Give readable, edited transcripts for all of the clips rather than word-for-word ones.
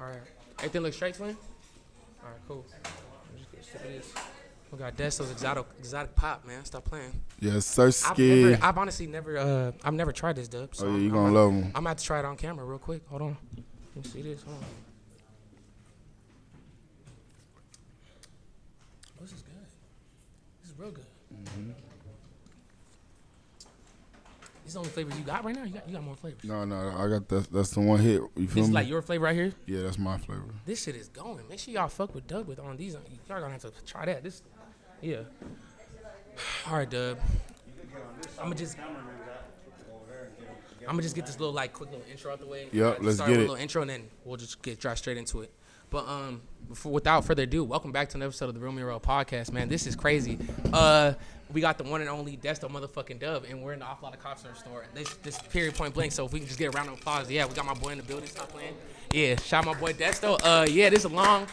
All right. Everything looks straight, twin? All right, cool. Just get sick of this. We got Desto's exotic pop, man. Stop playing. Yes, sir. I've honestly never, I've never tried this, Dubb. So Oh, yeah, you gonna love them. I'm gonna have to try it on camera real quick. Hold on. Let me see this. Hold on. Oh, this is good. This is real good. Mm-hmm. These are the only flavors you got right now? You got more flavors? No, I got that's the one hit. You feel This me? is like your flavor right here? Yeah, that's my flavor. This shit is going. Make sure y'all fuck with Dubb with on these. Y'all gonna have to try that. Yeah. All right, Dubb. I'm gonna just get this little quick little intro out the way. Yep, let's start get with it. A little intro and then we'll just drive straight into it. But without further ado, welcome back to another episode of the Real Me Real podcast, man. This is crazy. We got the one and only Desto motherfucking Dubb, and we're in the Awful Lot of Cop store. This period point blank. So if we can just get a round of applause, yeah, we got my boy in the building. Stop playing. Yeah, shout out my boy Desto. Yeah, this is a long.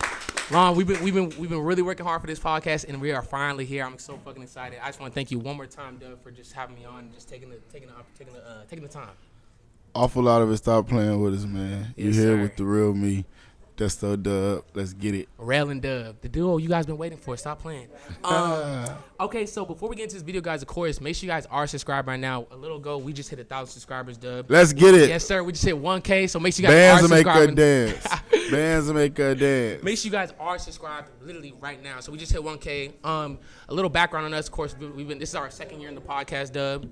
We've been really working hard for this podcast, and we are finally here. I'm so fucking excited. I just want to thank you one more time, Dubb, for just having me on and just taking the time. Awful lot of it. Stop playing with us, man. Yes, You're here sir. with the real me, Desto Dubb. Let's get it. Rail and Dubb, the duo you guys been waiting for. Stop playing. Okay, so before we get into this video, guys, of course, make sure you guys are subscribed right now. A little ago, we just hit 1,000 subscribers, Dubb. Let's get it. Yes, sir. We just hit 1K, so make sure you guys Bands are will make her subscribing. dance. Bands will make her dance. Make sure you guys are subscribed literally right now. So we just hit 1K. A little background on us, of course. This is our second year in the podcast, Dubb.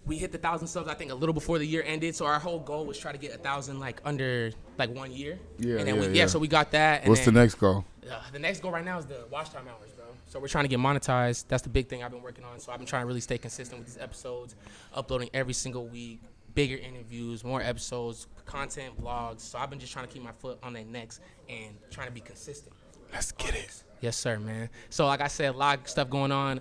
We hit the 1,000 subs, I think, a little before the year ended. So our whole goal was try to get 1,000 under 1 year. Yeah, and then yeah. So we got that. And What's the next goal? The next goal right now is the watch time hours, bro. So we're trying to get monetized. That's the big thing I've been working on. So I've been trying to really stay consistent with these episodes, uploading every single week, bigger interviews, more episodes, content, vlogs. So I've been just trying to keep my foot on their necks and trying to be consistent. Let's get it. Yes, sir, man. So like I said, a lot of stuff going on.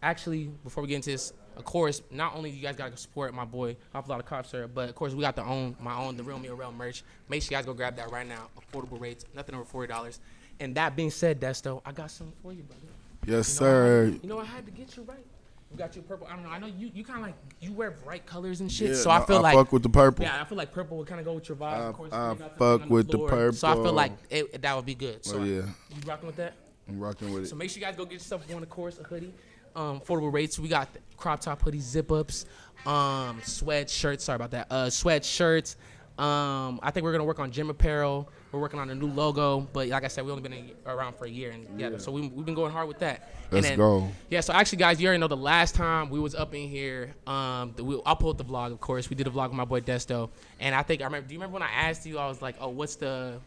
Actually, before we get into this, of course, not only you guys gotta support my boy off a lot of cops, sir, but of course we got the Real Me Real merch. Make sure you guys go grab that right now. Affordable rates, nothing over $40. And that being said, Desto, I got something for you, brother. Yes, sir. I had to get you right. We got you purple. I don't know. I know you kind of you wear bright colors and shit. Yeah, so I feel I fuck with the purple. Yeah, I feel like purple would kind of go with your vibe. Of course, I you got fuck thing on with the floor. purple. So I feel like that would be good. So yeah. You rocking with that? I'm rocking with it. So make sure you guys go get yourself one, of course, a hoodie. Affordable rates. We got the crop top hoodies, zip ups, sweatshirts. Sorry about that. Sweatshirts. I think we're gonna work on gym apparel. We're working on a new logo, but like I said, we only been around for a year, and so we've been going hard with that. Let's go. Yeah. So actually, guys, you already know the last time we was up in here. I'll pull up the vlog, of course. We did a vlog with my boy Desto, and I remember. Do you remember when I asked you? I was like, "Oh, what's the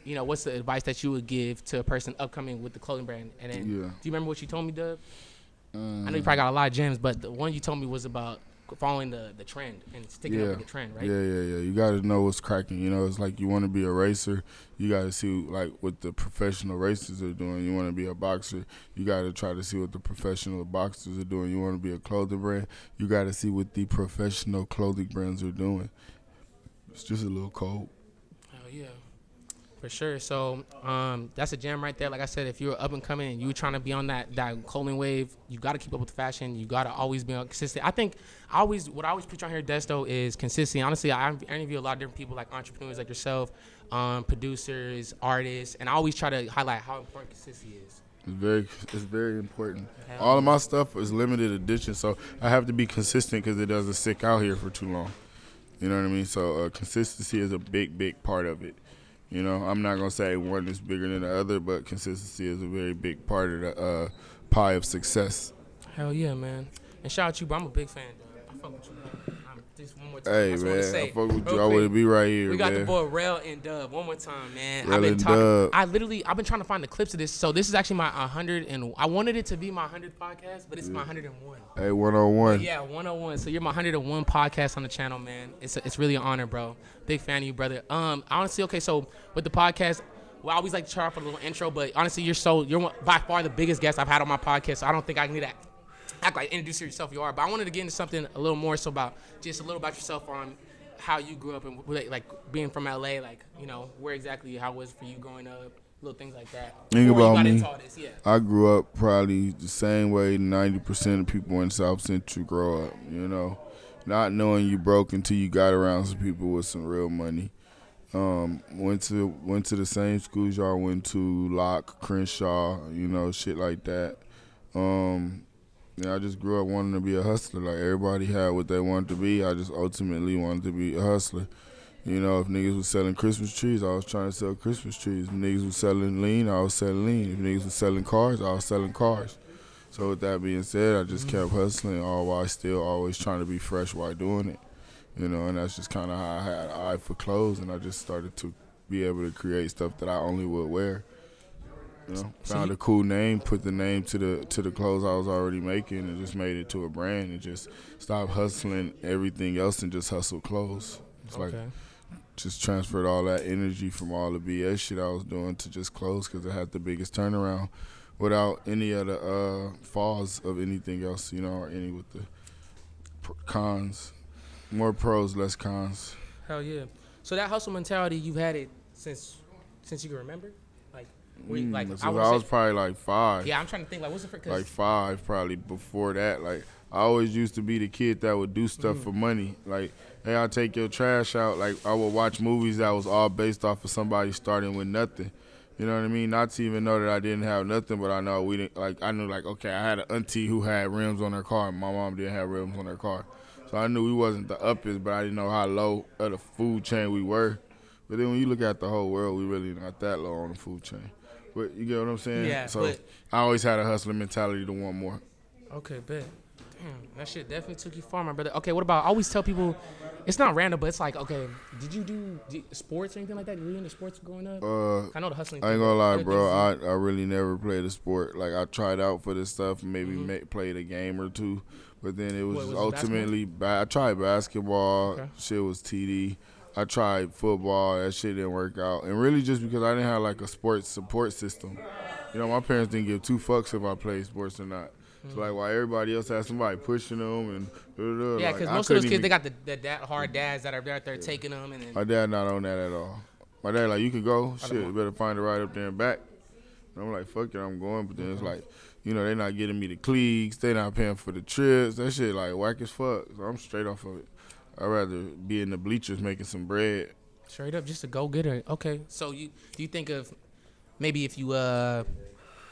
advice that you would give to a person upcoming with the clothing brand?" And then, do you remember what you told me, Dubb? I know you probably got a lot of gems, but the one you told me was about following the trend and sticking up with the trend, right? Yeah. You got to know what's cracking. It's like you want to be a racer. You got to see like what the professional racers are doing. You want to be a boxer. You got to try to see what the professional boxers are doing. You want to be a clothing brand. You got to see what the professional clothing brands are doing. It's just a little cold. Oh, yeah. For sure. So that's a gem right there. Like I said, if you're up and coming and you're trying to be on that clothing wave, you got to keep up with the fashion. You got to always be consistent. I think what I always preach on here at Desto is consistency. Honestly, I interview a lot of different people like entrepreneurs like yourself, producers, artists, and I always try to highlight how important consistency is. It's very important. All of my stuff is limited edition, so I have to be consistent because it doesn't stick out here for too long. You know what I mean? So consistency is a big part of it. I'm not going to say one is bigger than the other, but consistency is a very big part of the pie of success. Hell yeah, man. And shout out to you, bro. I'm a big fan, dude. I fuck with you, man. Just one more time. Hey, man, I fuck with you. I want to be right here, We got man. the boy Rail and Dubb. One more time, man. Rail and Dubb. I've been trying to find the clips of this. So this is actually my 100, and I wanted it to be my 100th podcast, but it's my 101. Hey, 101. Yeah, 101. So you're my 101 podcast on the channel, man. It's really an honor, bro. Big fan of you, brother. Honestly, okay, so with the podcast, I always like to start off with a little intro, but honestly, you're by far the biggest guest I've had on my podcast, so I don't think I need to act like introduce yourself. You are, but I wanted to get into something a little more so about just a little about yourself on how you grew up and like being from LA, like where exactly how it was for you growing up, little things like that. Think about me. Into all this, yeah. I grew up probably the same way 90% of people in South Central grow up. not knowing you broke until you got around some people with some real money. Went to the same schools y'all went to, Locke, Crenshaw, shit like that. I just grew up wanting to be a hustler. Like everybody had what they wanted to be. I just ultimately wanted to be a hustler. If niggas was selling Christmas trees, I was trying to sell Christmas trees. If niggas was selling lean, I was selling lean. If niggas was selling cars, I was selling cars. So with that being said, I just kept hustling, all while still always trying to be fresh while doing it. And that's just kind of how I had an eye for clothes, and I just started to be able to create stuff that I only would wear. Found a cool name, put the name to the clothes I was already making, and just made it to a brand, and just stopped hustling everything else and just hustle clothes. It's like just transferred all that energy from all the BS shit I was doing to just clothes because it had the biggest turnaround without any of the falls of anything else, or any with the cons. More pros, less cons. Hell yeah. So that hustle mentality, you've had it since you can remember? I was probably like 5. Yeah, I'm trying to think, what's the first? Like 5, probably before that. Like, I always used to be the kid that would do stuff for money. Like, hey, I'll take your trash out. Like, I would watch movies that was all based off of somebody starting with nothing. You know what I mean? Not to even know that I didn't have nothing, but I know we didn't. Like, I knew, okay, I had an auntie who had rims on her car, and my mom didn't have rims on her car. So I knew we wasn't the uppest, but I didn't know how low of the food chain we were. But then when you look at the whole world, we really not that low on the food chain. But you get what I'm saying? Yeah. So I always had a hustling mentality to want more. Okay, bet. Damn, that shit definitely took you far, my brother. Okay, what about, I always tell people, it's not random, but it's like, okay, did you do sports or anything like that? Were you into sports growing up? I know the hustling I ain't gonna lie, bro. I really never played a sport. Like, I tried out for this stuff, maybe played a game or two, but then it was ultimately I tried basketball. Okay. Shit was TD. I tried football. That shit didn't work out. And really just because I didn't have, like, a sports support system. My parents didn't give 2 fucks if I played sports or not. So, like, while everybody else had somebody pushing them and yeah, because most of those kids, they got the hard dads that are out there taking them. And then my dad not on that at all. My dad like, you can go. Shit, you better find it right up there and back. And I'm like, fuck it, I'm going. But then it's like, they not getting me the cleats. They not paying for the trips. That shit, like, whack as fuck. So I'm straight off of it. I'd rather be in the bleachers making some bread. Straight up, just a go-getter. Okay, so do you think of maybe if you had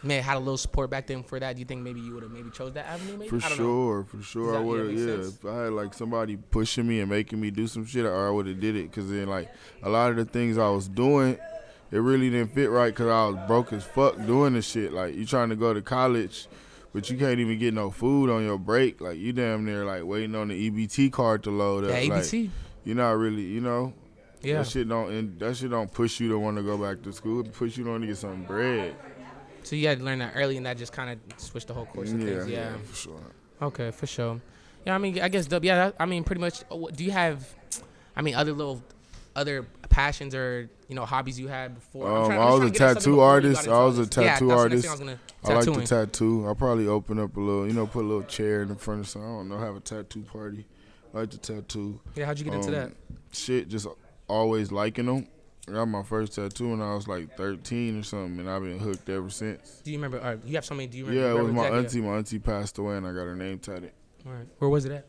a little support back then for that, do you think maybe you would have maybe chose that avenue? Maybe? For sure, I would have. Yeah, if I had like somebody pushing me and making me do some shit, I would have did it. Cause then like a lot of the things I was doing, it really didn't fit right. Cause I was broke as fuck doing this shit. Like you trying to go to college, but you can't even get no food on your break. Like you damn near like waiting on the EBT card to load up. Yeah, EBT. Like, you're not really, Yeah. That shit don't push you to want to go back to school. It push you to want to get some bread. So you had to learn that early, and that just kind of switched the whole course of things. Yeah, for sure. Okay, for sure. Yeah, I mean, I guess Dubb. Yeah, I mean, pretty much. Do you have, other passions or hobbies you had before? I was a tattoo artist. I was a tattoo artist. I like to tattoo. I'll probably open up a little, put a little chair in the front of something. I don't know, have a tattoo party. I like to tattoo. Yeah, how'd you get into that? Shit, just always liking them. I got my first tattoo when I was like 13 or something, and I've been hooked ever since. Do you remember? You have so many. Do you remember? Yeah, it was my auntie. My auntie passed away, and I got her name tatted. All right. Where was it at?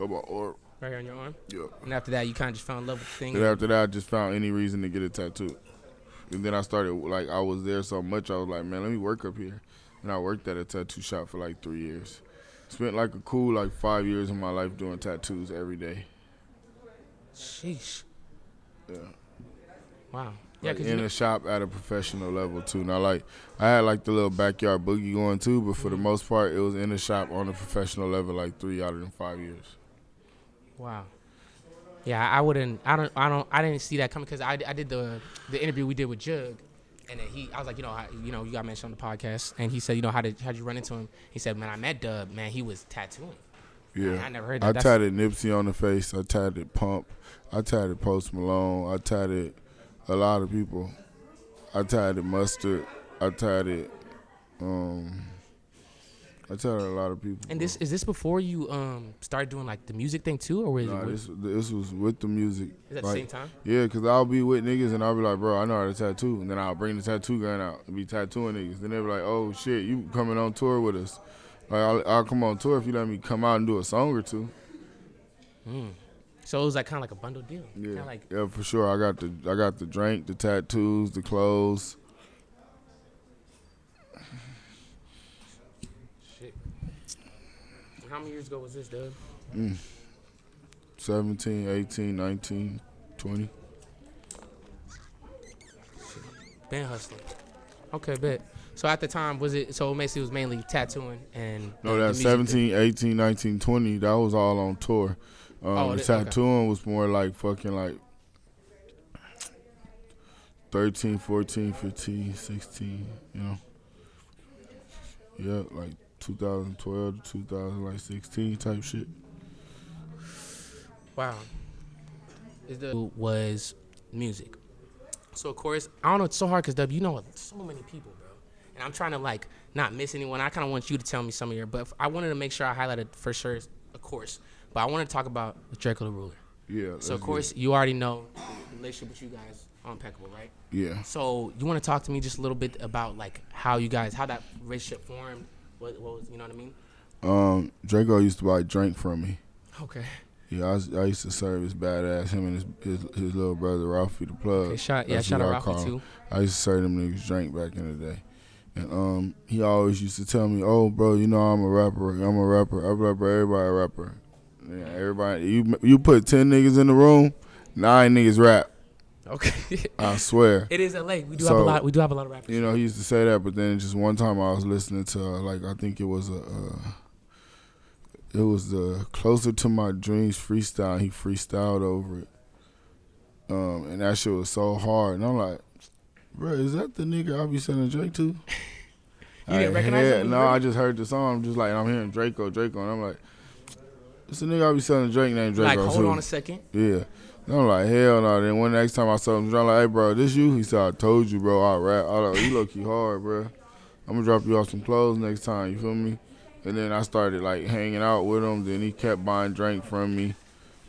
About orb. Right here on your arm? Yep. And after that, you kind of just fell in love with the thing? And after that, I just found any reason to get a tattoo. And then I started, like, I was there so much, I was like, man, let me work up here. And I worked at a tattoo shop for like 3 years. Spent like a cool, like 5 years of my life doing tattoos every day. Sheesh. Yeah. Wow. Like in a shop at a professional level too. Now, like I had like the little backyard boogie going too, but for the most part, it was in the shop on a professional level, like 3 out of them 5 years. Wow. Yeah, I didn't see that coming because I did the interview we did with Jug, and then I was like, you got mentioned on the podcast, and he said, how'd you run into him? He said, man, I met Dubb, man, he was tattooing. Yeah, man, I never heard that. I tatted Nipsey on the face. I tatted Pump. I tatted Post Malone. I tatted a lot of people. I tatted Mustard. I tatted a lot of people. And is this before you started doing like the music thing too, or was this was with the music. Is that like, the same time? Yeah, cause I'll be with niggas and I'll be like, bro, I know how to tattoo, and then I'll bring the tattoo gun out and be tattooing niggas. Then they be like, oh shit, you coming on tour with us? Like I'll come on tour if you let me come out and do a song or two. So it was like kind of like a bundle deal. Yeah, Kinda like, yeah, for sure. I got the drink, the tattoos, the clothes. shit. How many years ago was this, Dubb? 17, 18, 19, 20. Been hustling. Okay, bet. So at the time, was it, so basically it was mainly tattooing and No, the that's music 17, 18, 19, 20. That was all on tour. The okay. tattooing was more like fucking like 13, 14, 15, 16, you know. Yeah, like 2012 to 2016 type shit. Wow. Was music. So of course, I don't know, it's so hard because you know so many people, bro. And I'm trying to like not miss anyone. I kind of want you to tell me some of your, but I wanted to make sure I highlighted for sure, of course. But I want to talk about the Drakeo the Ruler. Yeah. So of course, you already know the relationship with you guys are impeccable, right? Yeah. So you want to talk to me just a little bit about like how that relationship formed? What was, you know what I mean? Drakeo used to buy drink from me. Okay. Yeah, I used to serve his badass, him and his little brother Ralphie the plug. Okay, shout That's out who I Ralphie call him. too. I used to serve them niggas drink back in the day. And he always used to tell me, "Oh, bro, you know I'm a rapper. I'm a rapper. I'm a rapper. Everybody a rapper. Yeah, everybody. You put 10 niggas in the room, 9 niggas rap. Okay. I swear. It is LA. We do have a lot. We do have a lot of rappers. You know, he used to say that, but then just one time I was listening to like I think it was the Closer to My Dreams freestyle. He freestyled over it, and that shit was so hard. And I'm like, bro, is that the nigga I be selling Drake to? You didn't recognize him? No, I just heard the song. I'm just like, I'm hearing Drakeo, and I'm like, it's a nigga I be selling Drake named Drakeo. Like, hold on a second. Yeah. And I'm like, hell no. Then one next time I saw him, I'm like, hey, bro, this you? He said, I told you, bro, I rap. I like, you look hard, bro. I'm going to drop you off some clothes next time, you feel me? And then I started, like, hanging out with him. Then he kept buying drink from me,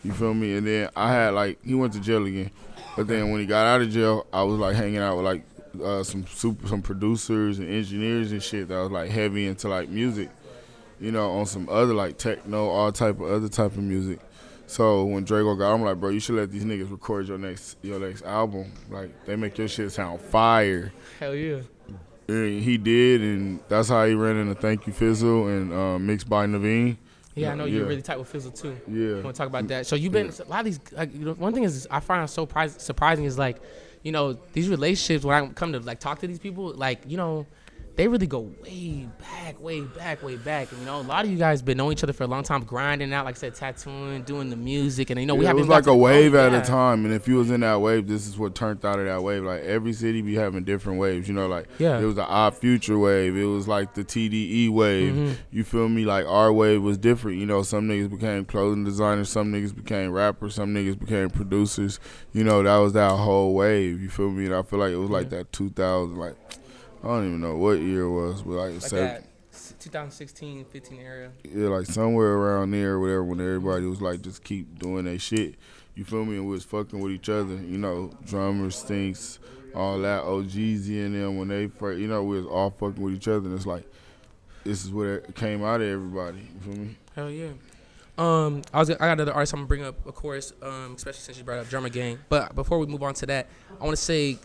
you feel me? And then I had, like, he went to jail again. But then when he got out of jail, I was, like, hanging out with, like, some producers and engineers and shit that was, like, heavy into, like, music, you know, on some other, like, techno, other type of music. So when Drakeo got, I'm like, bro, you should let these niggas record your next album. Like, they make your shit sound fire. Hell yeah. And he did, and that's how he ran into Thank You Fizzle and Mixed by Naveen. Yeah, I know you're really tight with Fizzle too. Yeah. You want to talk about that? So you've been a lot of these. Like, you know, one thing is I find so surprising is like, you know, these relationships when I come to like talk to these people, like, you know, they really go way back. And, you know, a lot of you guys been knowing each other for a long time, grinding out, like I said, tattooing, doing the music. And, you know, we haven't. It was like a wave at a time. And if you was in that wave, this is what turned out of that wave. Like, every city be having different waves, you know, like, it was the Odd Future wave. It was like the TDE wave. Mm-hmm. You feel me? Like, our wave was different. You know, some niggas became clothing designers. Some niggas became rappers. Some niggas became producers. You know, that was that whole wave. You feel me? And I feel like it was like that 2000, like, I don't even know what year it was, but like that 2016, 15 era. Yeah, like somewhere around there, whatever. When everybody was like, just keep doing their shit. You feel me? And we was fucking with each other. You know, drummers, Stinks, all that. OGZ and them when they first, you know, we was all fucking with each other. And it's like, this is what it came out of everybody. You feel me? Hell yeah. I got another artist I'm gonna bring up, of course, especially since you brought up Drummer Gang. But before we move on to that, I want to say,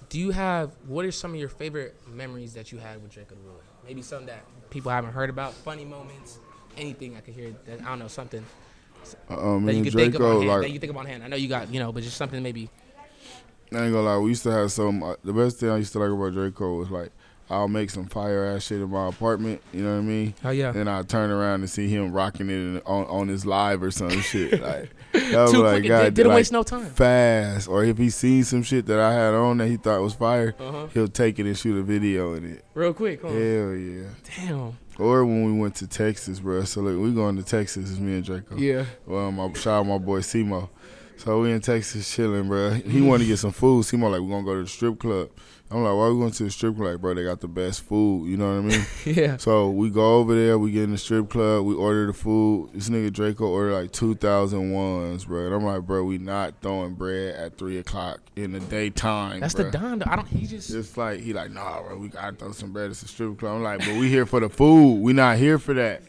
what are some of your favorite memories that you had with Drakeo the Ruler? Maybe something that people haven't heard about, funny moments, anything I could hear that, I don't know, something that you could think about hand, that you think about hand. I know you got, you know, but just something maybe. I ain't gonna lie, we used to have the best thing I used to like about Drakeo was like, I'll make some fire ass shit in my apartment, you know what I mean? Oh yeah. Then I'll turn around and see him rocking it on his live or some shit. Like, that was too like, quick, God, didn't like, waste no time. Fast. Or if he seen some shit that I had on that he thought was fire, he'll take it and shoot a video in it. Real quick, huh? Hell yeah. Damn. Or when we went to Texas, bro. So look, we going to Texas, it's me and Drakeo. Yeah. Well, shout out my boy Simo. So we in Texas chilling, bro. He wanted to get some food. Simo like, we're going to go to the strip club. I'm like, why we going to the strip club? Like, bro, they got the best food. You know what I mean? Yeah. So we go over there. We get in the strip club. We order the food. This nigga Drakeo ordered like 2,001s, bro. And I'm like, bro, we not throwing bread at 3 o'clock in the daytime. That's bro. the Don. He just. It's like, he like, nah, bro, we got to throw some bread. It's a strip club. I'm like, but we here for the food. We not here for that.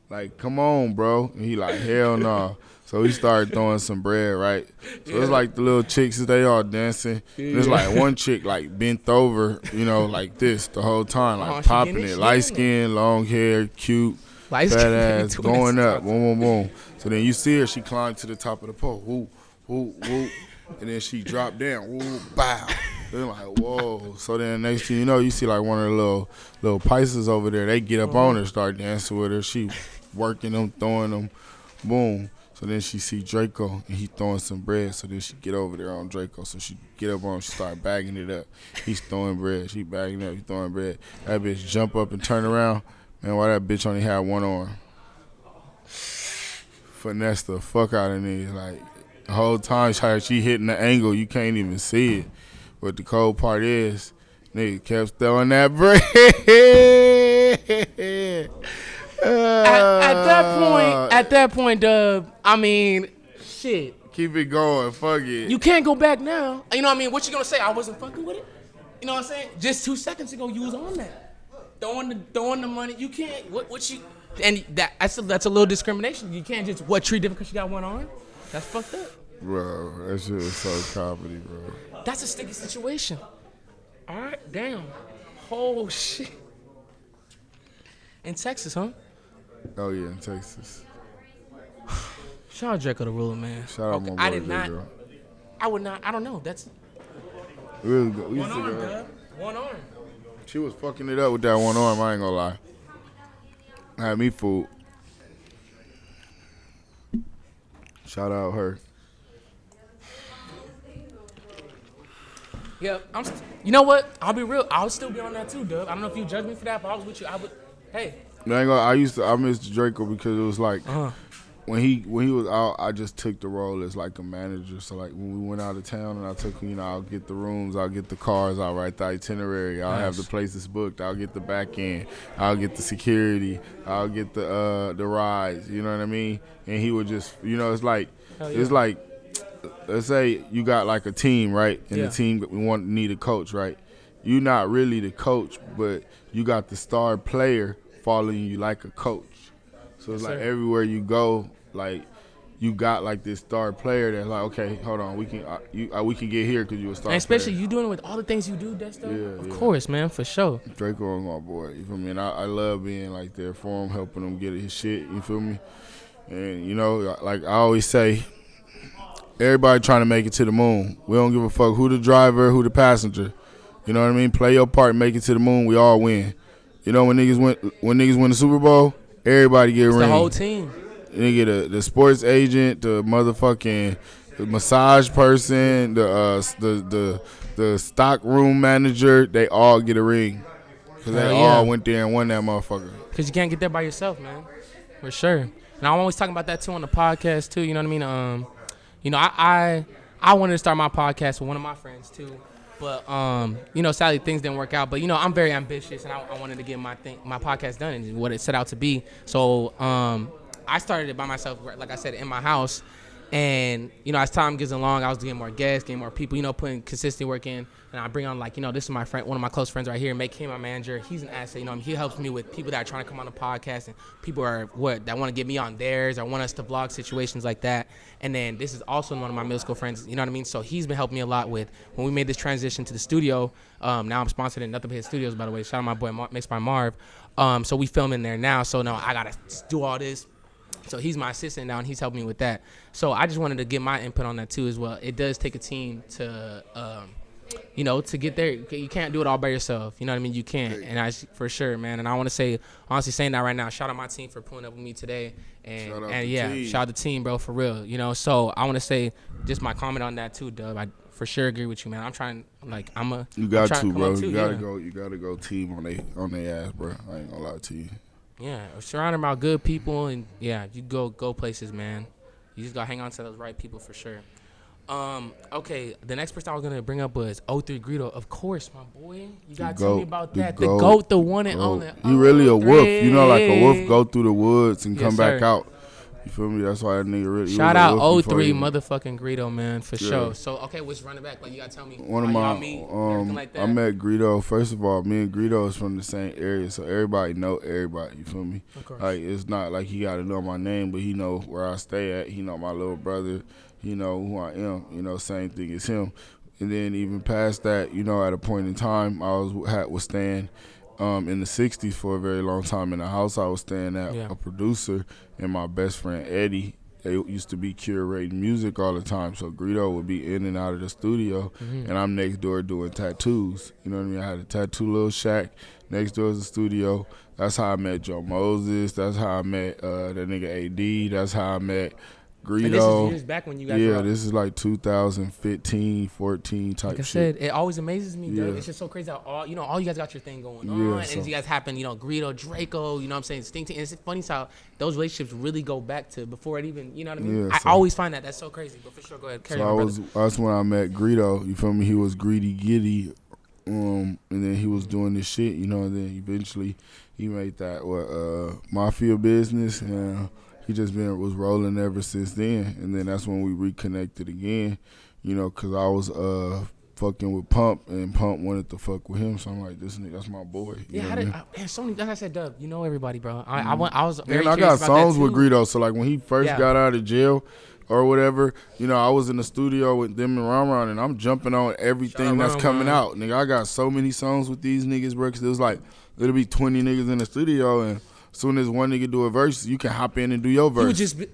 Like, come on, bro. And he like, hell no. Nah. So we started throwing some bread, right? So it's like the little chicks, they all dancing. And it's like one chick like bent over, like this the whole time, like popping it. Light skin, long hair, cute, fat ass, going up, boom, boom, boom. So then you see her, she climbed to the top of the pole, whoop, whoop, whoop. And then she dropped down, whoop, bow. Then like, whoa. So then next thing you know, you see like one of the little Pisces over there. They get up on her, start dancing with her. She working them, throwing them, boom. So then she see Draco, and he throwing some bread. So then she get over there on Draco. So she get up on him, she start bagging it up. He's throwing bread. She bagging it up, he throwing bread. That bitch jump up and turn around. Man, why that bitch only had one arm? Finesse the fuck out of niggas. Like, the whole time she hitting the angle, you can't even see it. But the cold part is, nigga kept throwing that bread. At that point, Dubb, I mean, shit. Keep it going, fuck it. You can't go back now. You know what I mean? What you gonna say? I wasn't fucking with it? You know what I'm saying? Just 2 seconds ago, you was on that. Throwing the money. You can't, what you, and that's a little discrimination. You can't just, treat different because you got one arm? That's fucked up. Bro, that shit is so comedy, bro. That's a sticky situation. All right, damn. Oh, shit. In Texas, huh? Oh, yeah, in Texas. Shout out Draco the Ruler, man. Shout out my boy, Greedo. I would not, I don't know. That's really good. One arm, Dubb. One arm. She was fucking it up with that one arm, I ain't gonna lie. Had me fooled. Shout out her. Yeah, you know what? I'll be real. I'll still be on that too, Dubb. I don't know if you judge me for that, but I was with you. Hey. I missed Draco because it was like when he was out, I just took the role as like a manager. So like when we went out of town and I took him, I'll get the rooms, I'll get the cars, I'll write the itinerary, I'll have the places booked, I'll get the back end, I'll get the security, I'll get the rides, you know what I mean? And he would just, it's like let's say you got like a team, right? And the team need a coach, right? You're not really the coach, but you got the star player following you like a coach. So it's like everywhere you go, like you got like this star player that's like, okay, hold on, we can get here because you a star. And especially player. You doing it with all the things you do, Desto. Of course, man, for sure. Draco is my boy. You feel me? And I love being like there for him, helping him get his shit. You feel me? And like I always say, everybody trying to make it to the moon. We don't give a fuck who the driver, who the passenger. You know what I mean? Play your part, make it to the moon. We all win. You know when niggas win the Super Bowl, everybody get a ring. The whole team. They get the sports agent, the motherfucking massage person, the stock room manager. They all get a ring because they all went there and won that motherfucker. Because you can't get there by yourself, man. For sure. And I'm always talking about that too on the podcast too. You know what I mean? I wanted to start my podcast with one of my friends too. But, sadly, things didn't work out. But, I'm very ambitious, and I wanted to get my podcast done and what it set out to be. So I started it by myself, like I said, in my house. And, as time goes along, I was getting more guests, getting more people, putting consistent work in. And I bring on, this is my friend, one of my close friends right here, make him my manager. He's an asset. He helps me with people that are trying to come on the podcast and people that want to get me on theirs or want us to vlog situations like that. And then this is also one of my middle school friends, you know what I mean? So he's been helping me a lot with when we made this transition to the studio. Now I'm sponsored in Nothing But His Studios, by the way. Shout out my boy, Mixed by Marv. So we film in there now. So now I got to do all this. So he's my assistant now, and he's helping me with that. So I just wanted to get my input on that too as well. It does take a team to, to get there. You can't do it all by yourself. You know what I mean? You can't. And for sure, man. And I want to say, honestly, saying that right now, shout out my team for pulling up with me today. And shout out the team, bro, for real. So I want to say just my comment on that too, Dubb. I for sure agree with you, man. I'm trying, You got to, bro. You gotta go team on they ass, bro. I ain't gonna lie to you. Yeah, surrounded by good people, and you go places, man. You just gotta hang on to those right people for sure. Okay, the next person I was gonna bring up was 03 Greedo. Of course, my boy. You gotta tell me about that. The GOAT, the one and only. You really a wolf. Like a wolf go through the woods and come back out. You feel me? That's why that nigga really. Shout out 03 motherfucking Greedo, man, for sure. So okay, what's running back? Like you gotta tell me. One of my everything like that. I met Greedo. First of all, me and Greedo is from the same area, so everybody know everybody. You feel me? Of course. Like it's not like he got to know my name, but he know where I stay at. He know my little brother. He know who I am. You know, same thing as him. And then even past that, you know, at a point in time, I was staying in the 60s for a very long time in the house I was staying at. A producer and my best friend Eddie, they used to be curating music all the time. So Greedo would be in and out of the studio, and I'm next door doing tattoos. You know what I mean? I had a tattoo little shack. Next door is the studio. That's how I met Joe Moses. That's how I met that nigga AD. That's how I met Greedo. And this is years back when you guys were this is like 2015, 14 type shit. Like I said, it always amazes me, though. It's just so crazy how all you guys got your thing going on. And you guys happen, Greedo, Drakeo, you know what I'm saying, Sting. And it's funny how those relationships really go back to before it even, you know what I mean? I always find that's so crazy. But for sure, go ahead, carry on, that's when I met Greedo. You feel me? He was greedy giddy. And then he was doing this shit, and then eventually he made that mafia business, and he just was rolling ever since then. And then that's when we reconnected again, because I was fucking with Pump, and Pump wanted to fuck with him. So I'm like, this nigga, that's my boy. Like I said, Dubb, you know everybody, bro. I was very curious I got about songs that with too. Greedo. So like when he first got out of jail or whatever, I was in the studio with them and Ron, and I'm jumping on everything that's coming out. Nigga, I got so many songs with these niggas, bro, because it was like, it'll be 20 niggas in the studio, and as soon as one nigga do a verse, you can hop in and do your verse. You would just get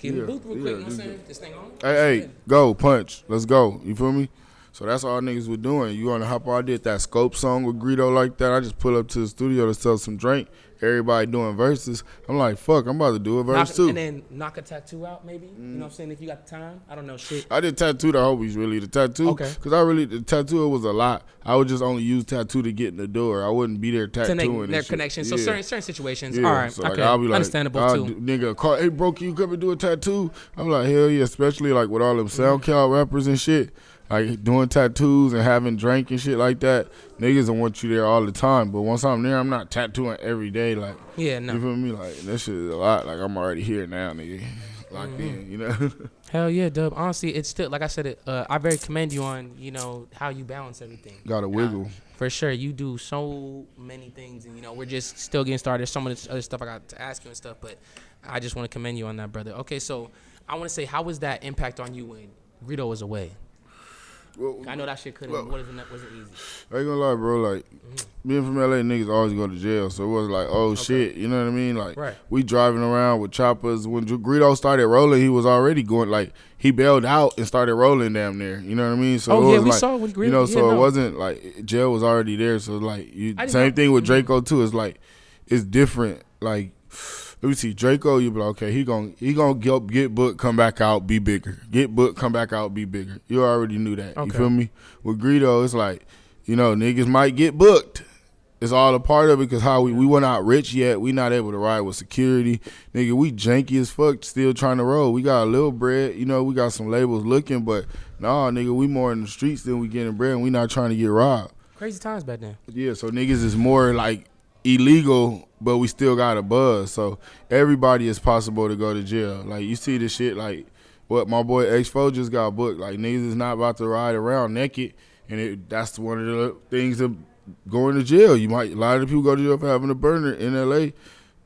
in the booth real quick, you know what I'm saying? This thing on? Hey, go, punch. Let's go. You feel me? So that's all niggas were doing. You want to hop on? I did that Scope song with Greedo like that. I just pull up to the studio to sell some drink. Everybody doing verses. I'm like, fuck, I'm about to do a verse too. And then knock a tattoo out, maybe? You know what I'm saying? If you got the time. I don't know shit. I did tattoo the hobies, really. The tattoo. Okay. Because the tattoo was a lot. I would just only use tattoo to get in the door. I wouldn't be there tattooing. To make their connection. So certain situations. All right. So okay. I'll be like, understandable too. Nigga, call, hey, bro, can you come and do a tattoo? I'm like, hell yeah, especially like with all them SoundCloud rappers and shit. Like doing tattoos and having drink and shit like that, niggas don't want you there all the time. But once I'm there, I'm not tattooing every day. Like, yeah, no. You feel me? Like that shit is a lot. Like I'm already here now, nigga. Locked in, Hell yeah, Dubb. Honestly, it's still like I said. I very commend you on how you balance everything. Gotta wiggle. For sure, you do so many things, and we're just still getting started. There's some of this other stuff I got to ask you and stuff, but I just want to commend you on that, brother. Okay, so I want to say, how was that impact on you when Greedo was away? Well, I know that shit wasn't easy. I ain't gonna lie, bro. Like, being from LA, niggas always go to jail. So it was like, shit. You know what I mean? Like, we driving around with choppers. When Greedo started rolling, he was already going, like, he bailed out and started rolling damn near. You know what I mean? So it was we like, saw when Greedo. It wasn't like, jail was already there. So, like, same thing with Drakeo, too. It's like, it's different. Like, let me see, Drakeo, you be like, okay, he gonna get booked, come back out, be bigger. Get booked, come back out, be bigger. You already knew that. You feel me? With Greedo, it's like, niggas might get booked. It's all a part of it because how we were not rich yet. We not able to ride with security. Nigga, we janky as fuck, still trying to roll. We got a little bread, we got some labels looking, but nah, nigga, we more in the streets than we getting bread, and we not trying to get robbed. Crazy times back then. Yeah, so niggas is more like illegal, but we still got a buzz. So everybody is possible to go to jail. Like, you see the shit, like what my boy X4 just got booked. Like, niggas is not about to ride around naked, and that's one of the things of going to jail. A lot of people go to jail for having a burner in LA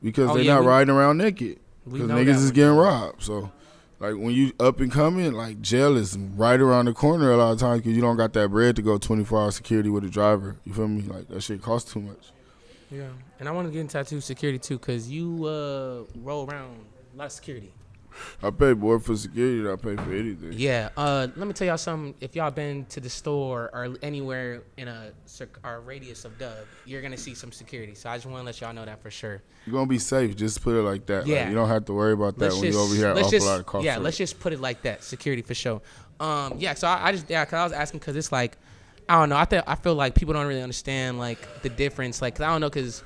because they're not riding around naked because niggas is getting robbed. So, like, when you up and coming, like, jail is right around the corner a lot of times because you don't got that bread to go 24-hour security with a driver. You feel me? Like, that shit costs too much. Yeah, and I want to get in tattoo security too, cause you roll around a lot of security. I pay more for security than I pay for anything. Yeah. Let me tell y'all something. If y'all been to the store or anywhere in a radius of Dubb, you're gonna see some security. So I just want to let y'all know that for sure. You're gonna be safe. Just put it like that. Yeah. Like, you don't have to worry about that when you're over here at Awful Lot of Coffee. Yeah. Let's just put it like that. Security for sure. Yeah. So cause I was asking, cause it's like, I don't know. I feel like people don't really understand like the difference. Like, cause I don't know, cause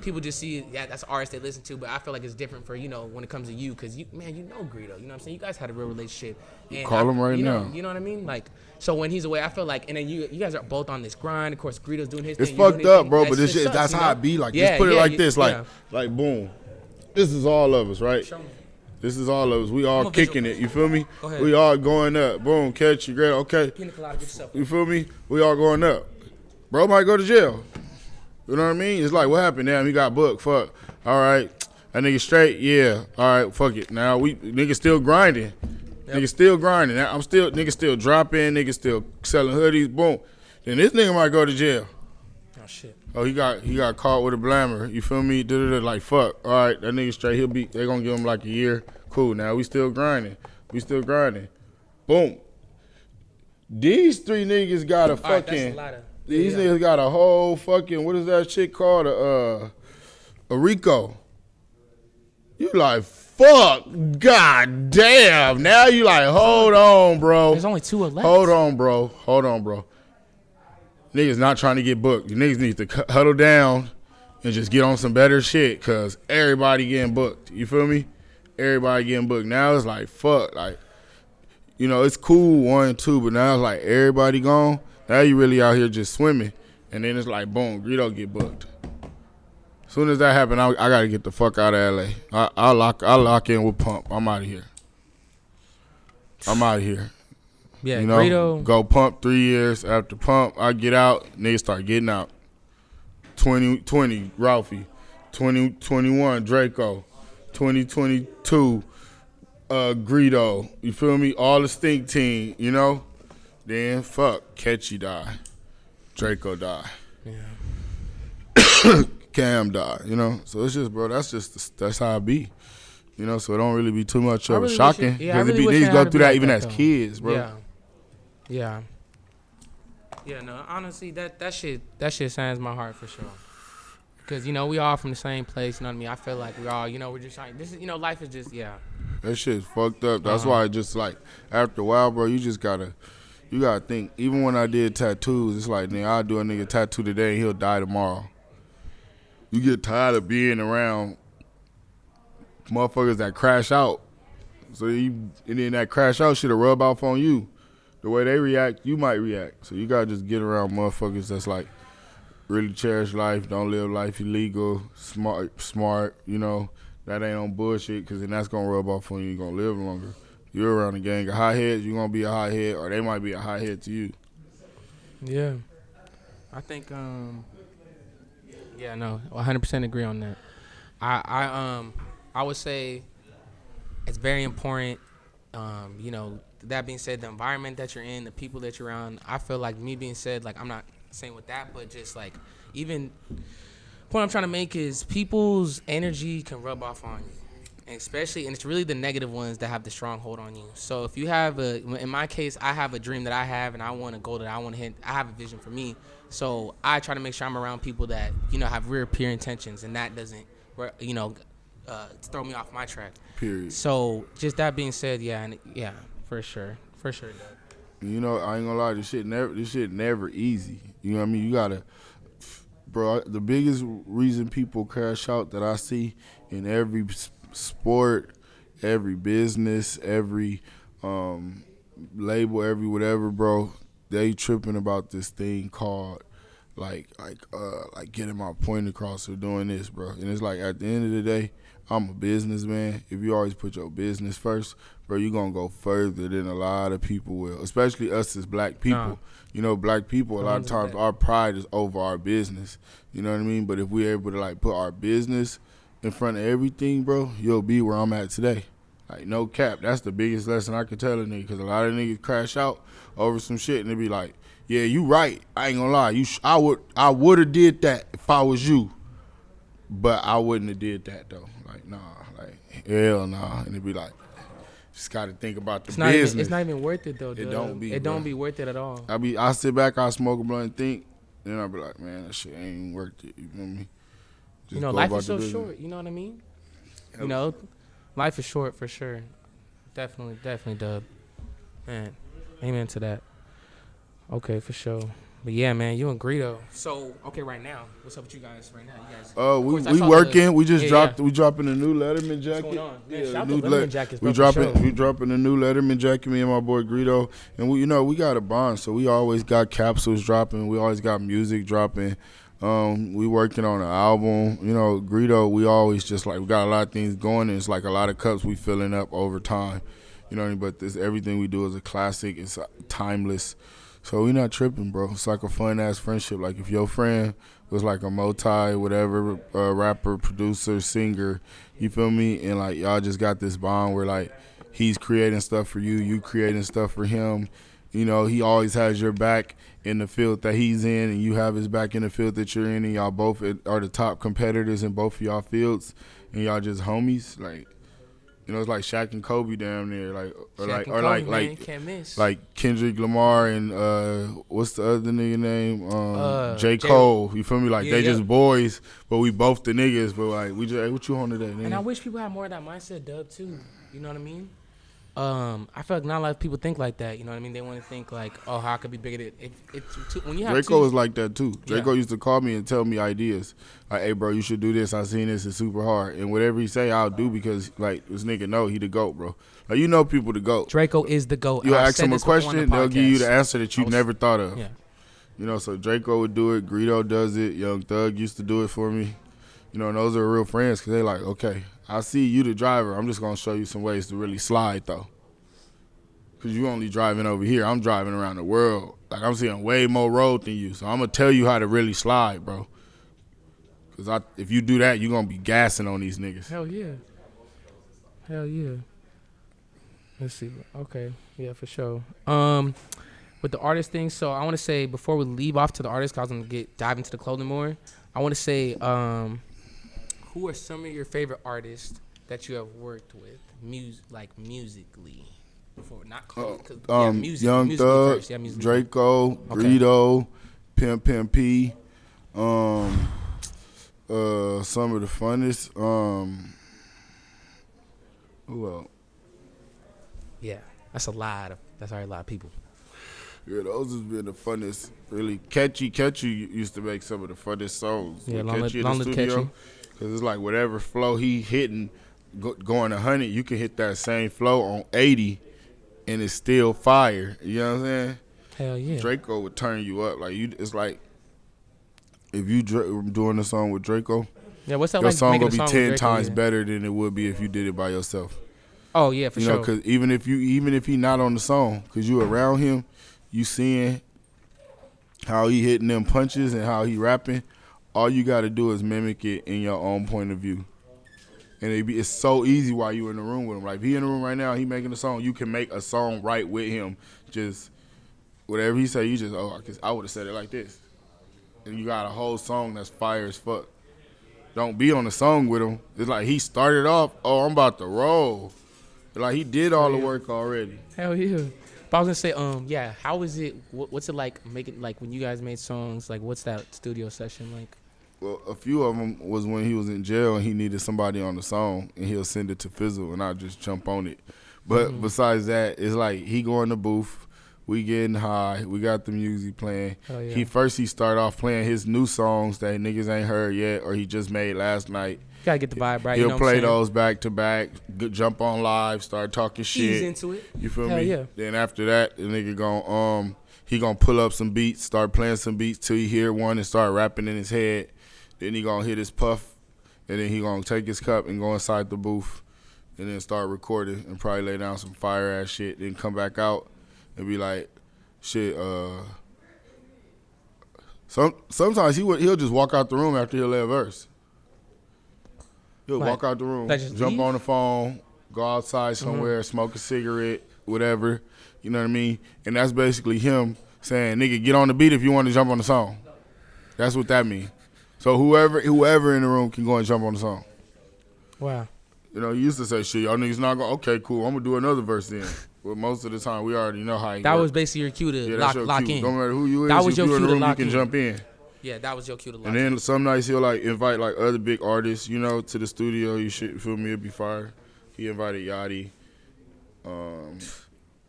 people just see, that's artists they listen to, but I feel like it's different for, when it comes to you, because Greedo, you know what I'm saying? You guys had a real relationship. And call him right now. You know what I mean? Like, so when he's away, I feel like, and then you guys are both on this grind. Of course, Greedo's doing his thing. It's fucked up, bro, but this shit, that's how it be. Like, just put it like this. Like, boom. This is all of us, right? This is all of us. We all kicking it. You feel me? Go ahead. We all going up. Boom, catch you, great. Okay. Pina colada, get yourself. You feel me? We all going up. Bro might go to jail. You know what I mean? It's like, what happened? Damn, he got booked. Fuck. All right. That nigga straight? Yeah. All right, fuck it. Now nigga still grinding. Yep. Nigga still grinding. Nigga still dropping. Nigga still selling hoodies. Boom. Then this nigga might go to jail. Oh shit. Oh, he got caught with a blammer. You feel me? Like fuck. All right, that nigga straight. They gonna give him like a year. Cool. Now we still grinding. Boom. These three niggas got a fucking. These niggas got a whole fucking. What is that shit called? A RICO. You like fuck. God damn. Now you like hold on, bro. There's only 2 left. Hold on, bro. Niggas not trying to get booked. You niggas need to huddle down and just get on some better shit because everybody getting booked. You feel me? Everybody getting booked. Now it's like, fuck. Like, you know, it's cool 1 and 2, but now it's like everybody gone. Now you really out here just swimming. And then it's like, boom, Greedo get booked. As soon as that happen, I got to get the fuck out of L.A. I'll lock in with Pump. I'm out of here. Yeah, you know, Greedo. Go Pump 3 years. After Pump, I get out. Niggas start getting out. 2020, Ralphie. 2021, Drakeo. 2022, Greedo. You feel me? All the stink team, you know? Then, fuck, Catchy die. Drakeo die. Yeah. Cam die, you know? So it's just, bro, that's how it be. You know, so it don't really be too much of shocking. Because niggas go through that even as kids, bro. Yeah. Yeah, no, honestly, that shit saddens my heart for sure. Because, you know, we all from the same place, you know what I mean? I feel like we all, you know, we're just trying, this is, you know, life is just, yeah. That shit's fucked up. That's why I just, like, after a while, bro, you gotta think. Even when I did tattoos, it's like, nigga, I'll do a nigga tattoo today and he'll die tomorrow. You get tired of being around motherfuckers that crash out. So and then that crash out shit'll rub off on you. The way they react, you might react. So you gotta just get around motherfuckers that's like really cherish life, don't live life illegal, smart, you know, that ain't on bullshit, because then that's gonna rub off on you. You're gonna live longer. You're around a gang of hotheads, you're gonna be a hothead, or they might be a hothead to you. Yeah. I think, yeah, no, 100% agree on that. I would say it's very important, you know, that being said, the environment that you're in, the people that you're around, I feel like me being said, like, I'm not saying with that, but just like, even, point I'm trying to make is people's energy can rub off on you. And especially, and it's really the negative ones that have the strong hold on you. So if you have in my case, I have a dream that I have and I want a goal that I want to hit. I have a vision for me. So I try to make sure I'm around people that, you know, have real pure intentions, and that doesn't, you know, throw me off my track. Period. So just that being said, yeah, for sure. You know, I ain't gonna lie, this shit never easy. You know what I mean? You gotta, bro, the biggest reason people crash out that I see in every sport, every business, every label, every whatever, bro, they tripping about this thing called like getting my point across or doing this, bro. And it's like, at the end of the day, I'm a businessman. If you always put your business first, bro, you're going to go further than a lot of people will, especially us as black people. You know, black people, a lot of times our pride is over our business. You know what I mean? But if we're able to, like, put our business in front of everything, bro, you'll be where I'm at today. Like, no cap. That's the biggest lesson I could tell a nigga, because a lot of niggas crash out over some shit and they be like, yeah, you right. I ain't gonna lie. I would have did that if I was you, but I wouldn't have did that though. Like, nah, like hell nah. And it be like, just gotta think about the business. It's not even worth it though. It don't be. It don't be worth it at all. I sit back, I smoke a blunt and think, then I be like, man, that shit ain't even worth it. You know what I mean? Just you know, life is so short. You know what I mean? You know, life is short for sure. Definitely, Dubb. Man, amen to that. Okay, for sure. But yeah, man, you and Greedo. So, okay, right now, what's up with you guys right now? You guys? We working. We just dropped. We dropping a new Letterman jacket. What's going on? Man, Yeah, shout out to Letterman jackets, bro, We dropping a new Letterman jacket. Me and my boy Greedo, and we got a bond. So we always got capsules dropping. We always got music dropping. We working on an album. You know, Greedo, we always just like, we got a lot of things going, and it's like a lot of cups we filling up over time. You know what I mean? But everything we do is a classic. It's timeless. So we not tripping, bro. It's like a fun-ass friendship. Like if your friend was like a whatever, rapper, producer, singer, you feel me? And like y'all just got this bond where like he's creating stuff for you, you creating stuff for him. You know, he always has your back in the field that he's in, and you have his back in the field that you're in, and y'all both are the top competitors in both of y'all fields, and y'all just homies. Like, you know, it's like Shaq and Kobe down there, like Kendrick Lamar and what's the other nigga name? J. Cole. You feel me? Like they just boys, but we both the niggas. But like we just, hey, what you on today, nigga? And I wish people had more of that mindset, Dubb, too. You know what I mean? I feel like not a lot of people think like that. You know what I mean? They want to think like, oh, how I could be bigger than when you have Draco was like that too. Draco used to call me and tell me ideas. Like, hey, bro, you should do this. I seen this. It's super hard. And whatever he say, I'll do because like this nigga know he the GOAT, bro. Like you know people the GOAT. Draco is the GOAT. You ask him a question, they'll give you the answer that you never thought of. Yeah. You know, so Draco would do it. Greedo does it. Young Thug used to do it for me. You know, and those are real friends because they like, okay, I see you the driver. I'm just going to show you some ways to really slide, though. Because you only driving over here. I'm driving around the world. Like, I'm seeing way more road than you. So I'm going to tell you how to really slide, bro. Because if you do that, you're going to be gassing on these niggas. Hell yeah. Hell yeah. Let's see. Okay. Yeah, for sure. With the artist thing, so I want to say before we leave off to the artist, because I was going to dive into the clothing more, I want to say who are some of your favorite artists that you have worked with, musically? Before, not clothing, music, Young Thug, Draco, Greedo, Pimp P, some of the funnest. Who else? Yeah, that's already a lot of people. Yeah, those has been the funnest. Really, Catchy used to make some of the funnest songs. Yeah, long live Catchy. Because it's like whatever flow he hitting, going 100, you can hit that same flow on 80, and it's still fire. You know what I'm saying? Hell yeah. Draco would turn you up. Like it's like if you doing a song with Draco, yeah, what's that your like? Song gonna be 10 times better than it would be if you did it by yourself. Oh yeah, for sure. You know, because even if he not on the song, because you around him, you seeing how he hitting them punches and how he rapping. All you got to do is mimic it in your own point of view. And it's so easy while you in the room with him. Like, if he in the room right now, he making a song, you can make a song right with him. Just whatever he say, you just, I would have said it like this. And you got a whole song that's fire as fuck. Don't be on the song with him. It's like he started off, I'm about to roll. Like, he did all the work already. Hell yeah. But I was gonna say, how is it? What's it like making, like, when you guys made songs? Like, what's that studio session like? Well, a few of them was when he was in jail and he needed somebody on the song, and he'll send it to Fizzle, and I'll just jump on it. But besides that, it's like he go in the booth, we getting high, we got the music playing. Oh, yeah. He start off playing his new songs that niggas ain't heard yet, or he just made last night. Gotta get the vibe right. He'll play those back to back, jump on live, start talking shit. Ease into it. You feel Hell me? Yeah. Then after that, the nigga he gonna pull up some beats, start playing some beats till he hear one and start rapping in his head. Then he gonna hit his puff, and then he gonna take his cup and go inside the booth, and then start recording and probably lay down some fire ass shit. Then come back out and be like, shit. Sometimes he'll just walk out the room after he'll lay a verse. He'll walk out the room, jump on the phone, go outside somewhere, smoke a cigarette, whatever. You know what I mean? And that's basically him saying, nigga, get on the beat if you want to jump on the song. That's what that means. So whoever in the room can go and jump on the song. Wow. You know, he used to say, shit, y'all niggas not going, okay, cool, I'm going to do another verse then. But most of the time, we already know how he That was basically your cue to lock in. Don't matter who you is, that was if your you in the cue room, to lock you can in. jump in. Yeah, that was your cue to lock in. And then some nights he'll like invite like other big artists, you know, to the studio. You shit, feel me? It'd be fire. He invited Yachty. A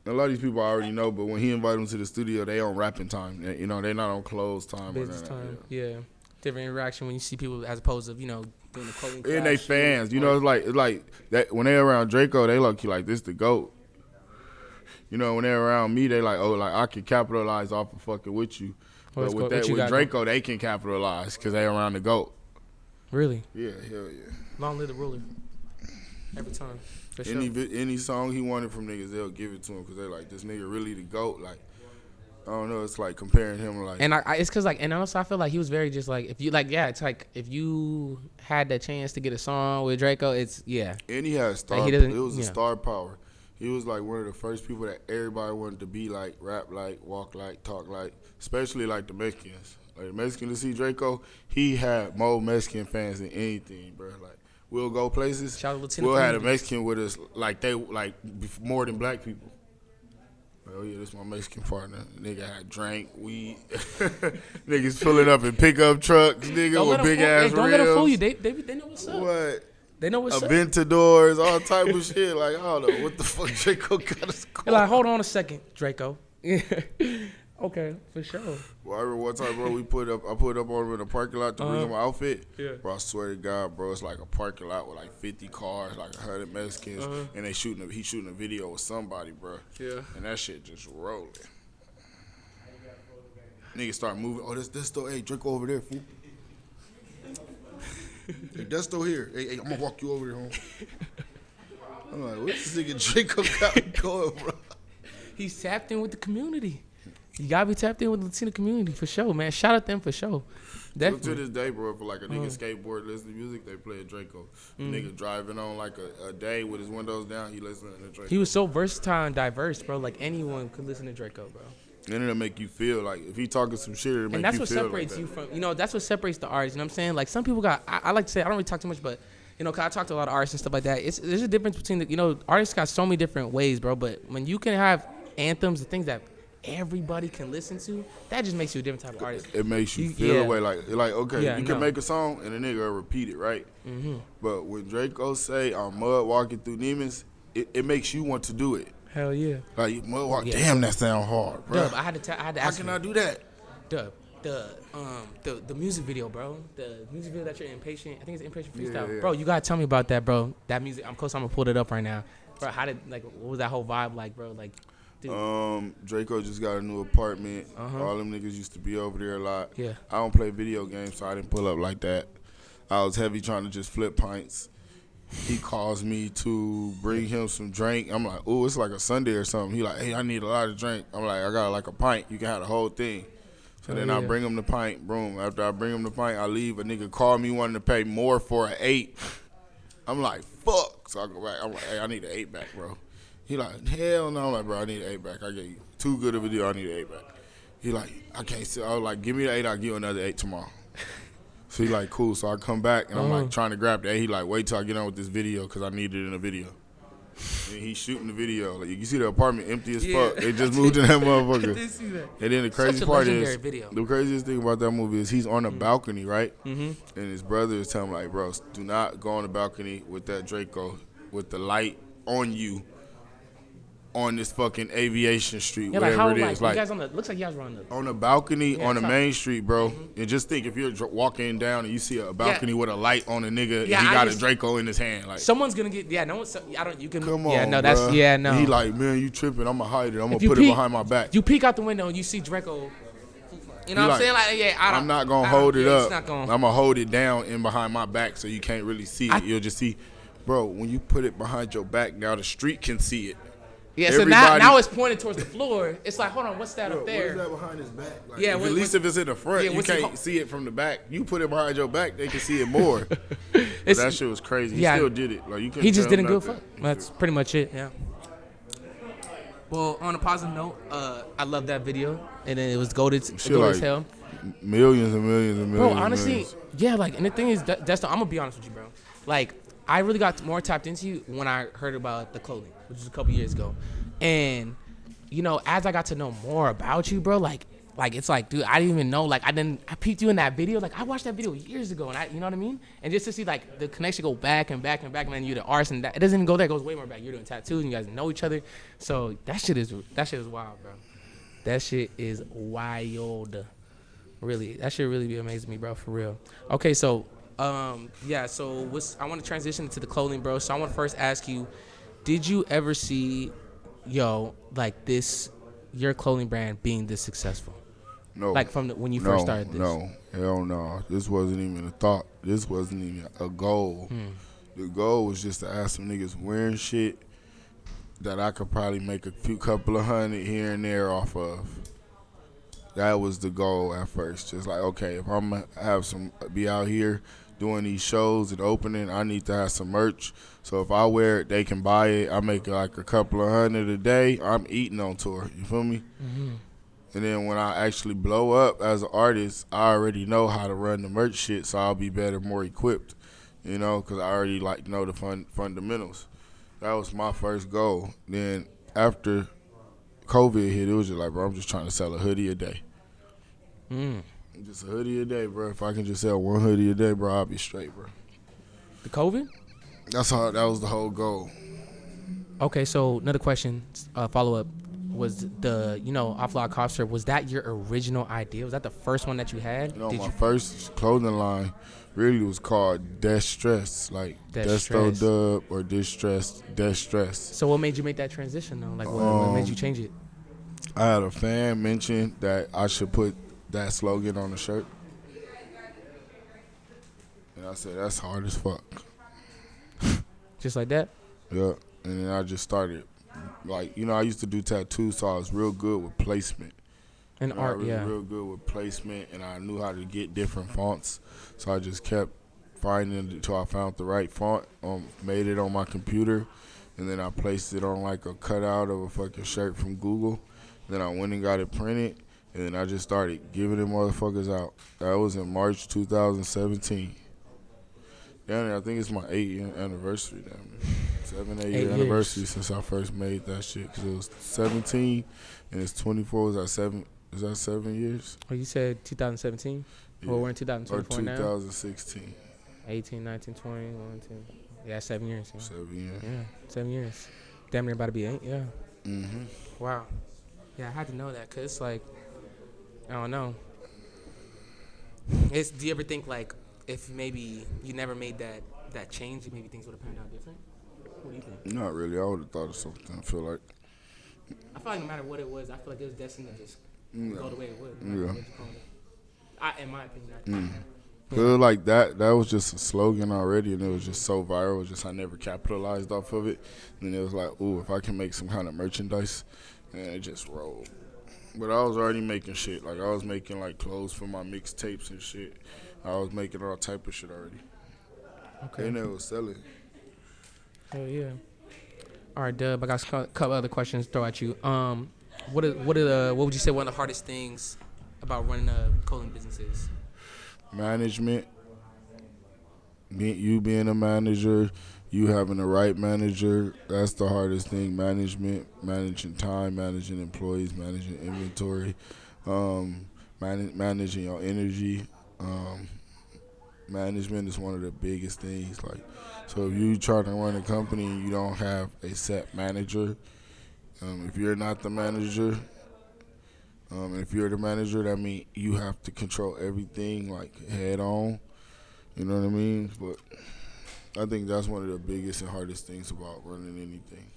lot of these people I already know, but when he invited them to the studio, they on rapping time. You know, they not on close time. Business time. Yeah. Different interaction when you see people as opposed to, you know, doing the clothing. And they fans. You know, it's like that when they around Draco, they look like this the GOAT. you know, when they're around me, they like, oh, like I can capitalize off of fucking with you. But with Draco, they can capitalize because they around the GOAT. Really? Yeah, hell yeah. Long live the ruler. Every time. For sure. Any song he wanted from niggas, they'll give it to him because they like, this nigga really the GOAT. Like, I don't know, it's like comparing him like. And it's because like, and also I feel like he was very just like, if you like, yeah, it's like if you had the chance to get a song with Draco, it's yeah. And he had star. Like it was a star power. He was like one of the first people that everybody wanted to be like, rap like, walk like, talk like, especially like the Mexicans. Like the Mexicans to see Draco, he had more Mexican fans than anything, bro. Like we'll go places, we'll have a Mexican with us, like they like more than black people. Like, oh yeah, this is my Mexican partner. Nigga had drank, weed. Niggas pulling up in pickup trucks, nigga with big ass rims. Don't let them fool you. They know what's up. What? They know what's up. Aventadors, all type of shit. Like, I don't know what the fuck Draco got us called. They're like, hold on a second, Draco. Okay, for sure. Well, I remember one time, bro, I put up on him in the parking lot to bring him my outfit. Yeah. Bro, I swear to God, bro, it's like a parking lot with like 50 cars, like 100 Mexicans, and he's shooting a video with somebody, bro. Yeah. And that shit just rolling. Niggas start moving. Oh, this Desto. Hey, Draco over there, fool. Hey, Desto here. Hey, I'm gonna walk you over there, home. I'm like, what's this nigga Draco got going, bro? He's tapped in with the community. You gotta be tapped in with the Latino community for sure, man. Shout out them for sure. Definitely. To this day, bro, for like a nigga skateboard listening to music, they play a Draco. Nigga driving on like a day with his windows down, he listening to Draco. He was so versatile and diverse, bro. Like anyone could listen to Draco, bro. And it'll make you feel like if he talking some shit, it'll make you feel. And that's what separates you from, you know, that's what separates the artists. You know what I'm saying? Like some people got, I like to say, I don't really talk too much, but you know, 'cause I talk to a lot of artists and stuff like that. There's a difference between the, you know, artists got so many different ways, bro. But when you can have anthems and things that everybody can listen to, that just makes you a different type of artist. It makes you feel a way like okay, you can make a song and a nigga will repeat it, right? Mm-hmm. But when Draco say I'm mud walking through Neiman's, it makes you want to do it. Hell yeah. Like mud walk, damn, that sound hard, bro. Dubb, I had to ask. How can I do that? Dubb, the music video, bro. The music video that you're Impatient. I think it's Impatient Freestyle. Yeah. Bro, you gotta tell me about that, bro. That music. I'm gonna pull it up right now. Bro, what was that whole vibe like, bro? Like. Dude. Draco just got a new apartment. All them niggas used to be over there a lot. Yeah. I don't play video games, so I didn't pull up like that. I was heavy trying to just flip pints. He calls me to bring him some drink. I'm like, ooh, it's like a Sunday or something. He like, hey, I need a lot of drink. I'm like, I got like a pint. You can have the whole thing. So then I bring him the pint. Boom. After I bring him the pint, I leave. A nigga call me wanting to pay more for an 8. I'm like, fuck. So I go back. I'm like, hey, I need an 8 back, bro. He like, hell no. I'm like, bro, I need an 8 back. I gave you too good of a deal. I need an 8 back. He like, I can't see. I was like, give me the 8. I'll give you another 8 tomorrow. So he like, cool. So I come back and I'm like trying to grab the 8. He like, wait till I get on with this video because I need it in a video. And he's shooting the video. Like you can see the apartment empty as fuck. They just moved in that motherfucker. I did see that. And then the crazy part is, video. the craziest thing about that movie is he's on a balcony, right? And his brother is telling him like, bro, do not go on the balcony with that Draco with the light on you. On this fucking Aviation Street, whatever it is. Like, you guys looks like you guys were on the balcony on the main street, bro. And just think if you're walking down and you see a balcony with a light on a nigga and he got a Draco in his hand. Like someone's going to get, I don't, you can. Come on, yeah, no, bro. that's, yeah, no. He like, man, you tripping. I'm going to hide it. I'm going to put it behind my back. You peek out the window and you see Draco. You know what I'm saying? Like, yeah, I'm not going to hold it up. I'm going to hold it down in behind my back so you can't really see it. You'll just see, bro, when you put it behind your back, now the street can see it. Yeah, so now it's pointed towards the floor. It's like, hold on, what's that up there? What is that behind his back? Like, at least if it's in the front, you can't see it from the back. You put it behind your back, they can see it more. That shit was crazy. He still did it. Like he just didn't give a fuck. That's pretty much it. Yeah. Well, on a positive note, I love that video, and then it was goated as hell. Millions and millions and millions. Bro, honestly, yeah. Like, and the thing is, Desto, I'm gonna be honest with you, bro. Like, I really got more tapped into you when I heard about the clothing, which was a couple years ago. And, you know, as I got to know more about you, bro, like it's like, dude, I didn't even know, like, I peeped you in that video. Like, I watched that video years ago, and you know what I mean? And just to see, like, the connection go back and back and back, man, you're the artist, and it doesn't even go there. It goes way more back. You're doing tattoos, and you guys know each other. So that shit is wild, bro. That shit is wild. Really. That shit really be amazing me, bro, for real. Okay, so, I want to transition into the clothing, bro. So I want to first ask you, did you ever see yo, like this, your clothing brand being this successful? No. Like from when you first started this? No. Hell no. This wasn't even a thought. This wasn't even a goal. The goal was just to ask some niggas wearing shit that I could probably make a few couple of hundred here and there off of. That was the goal at first. Just like, okay, if I'm gonna be out here doing these shows and opening, I need to have some merch. So if I wear it, they can buy it. I make like a couple of hundred a day. I'm eating on tour. You feel me? Mm-hmm. And then when I actually blow up as an artist, I already know how to run the merch shit, so I'll be better, more equipped. You know, because I already like know the fundamentals. That was my first goal. Then after COVID hit, it was just like, bro, I'm just trying to sell a hoodie a day. Just a hoodie a day, bro. If I can just sell one hoodie a day, bro, I'll be straight, bro. The COVID? That was the whole goal. Okay, so another question, follow up, was the Offline Concert, was that your original idea? Was that the first one that you had? You know, my first clothing line really was called Desto, like Desto, Dubb, or Destress. So what made you make that transition though? Like what made you change it? I had a fan mention that I should put that slogan on the shirt, and I said that's hard as fuck. Just like that? Yeah, and then I just started, like, I used to do tattoos, so I was real good with placement. And art, yeah. Real good with placement, and I knew how to get different fonts, so I just kept finding it until I found the right font, made it on my computer, and then I placed it on like a cutout of a fucking shirt from Google. Then I went and got it printed, and then I just started giving them motherfuckers out. That was in March 2017. Down there, I think it's my 8th-year anniversary down there. 8 year anniversary since I first made that shit. Because it was 17 and it's 24. Is that 7 years? Oh, you said 2017? Yeah. Well, we're in 2024 now? Or 2016. 18, 19, 20, 1, 2. Yeah, 7 years. Yeah. 7 years. Yeah, 7 years. Damn near about to be 8, yeah. Mm-hmm. Wow. Yeah, I had to know that because it's like, I don't know. Do you ever think like if maybe you never made that change, maybe things would have panned out different? What do you think? Not really. I would have thought of something. I feel like no matter what it was, I feel like it was destined to just go the way it would. Yeah. In my opinion. Feel like that was just a slogan already, and it was just so viral. Just I never capitalized off of it. And it was like, ooh, if I can make some kind of merchandise, and it just rolled. But I was already making shit. Like I was making like clothes for my mixtapes and shit. I was making all type of shit already. Okay. And it was selling. Oh yeah. All right, Dubb. I got a couple other questions to throw at you. What would you say one of the hardest things about running a clothing business is? Management. You being a manager, you having the right manager, that's the hardest thing. Management, managing time, managing employees, managing inventory, managing your energy. Management is one of the biggest things. Like, so if you try to run a company and you don't have a set manager, if you're not the manager, if you're the manager, that means you have to control everything like head on. You know what I mean? But I think that's one of the biggest and hardest things about running anything.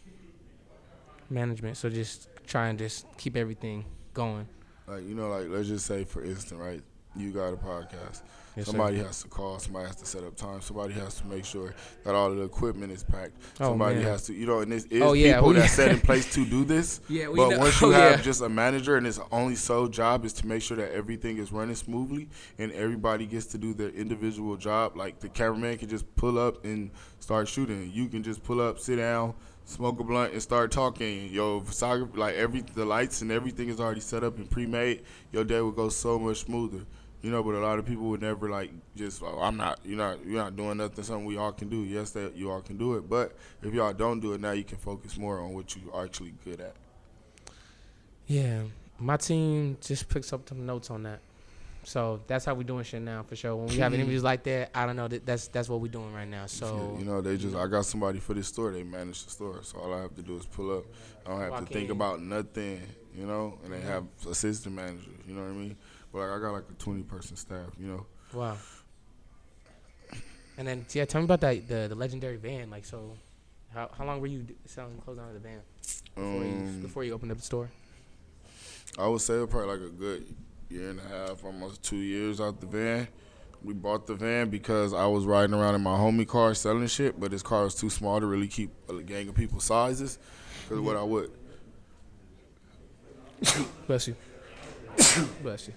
Management. So just try and just keep everything going. Like, let's just say, for instance, right, you got a podcast. Yes, somebody sir. has to call. Somebody has to set up time. Somebody has to make sure that all of the equipment is packed. Oh, somebody man. has to, and it's people that set in place to do this. Yeah, but once you have just a manager and his only sole job is to make sure that everything is running smoothly and everybody gets to do their individual job, like the cameraman can just pull up and start shooting. You can just pull up, sit down, smoke a blunt, and start talking. Your photography, the lights and everything is already set up and pre-made. Your day would go so much smoother. But a lot of people would never you're not doing nothing, something we all can do. Yes, that you all can do it, but if y'all don't do it, now you can focus more on what you are actually good at. Yeah, my team just picks up some notes on that. So that's how we doing shit now, for sure. When we have interviews like that, I don't know, that's what we doing right now. So I got somebody for this store. They manage the store, so all I have to do is pull up. I don't have to think about nothing, and they have assistant managers. You know what I mean? But I got like a 20-person staff. Wow. And then tell me about that the legendary van. Like, so How long were you selling clothes out of the van before you opened up the store? I would say probably like a good year and a half, almost 2 years out the van. We bought the van because I was riding around in my homie car selling shit, but his car was too small to really keep a gang of people's sizes. Because what I would. Bless you. Bless you.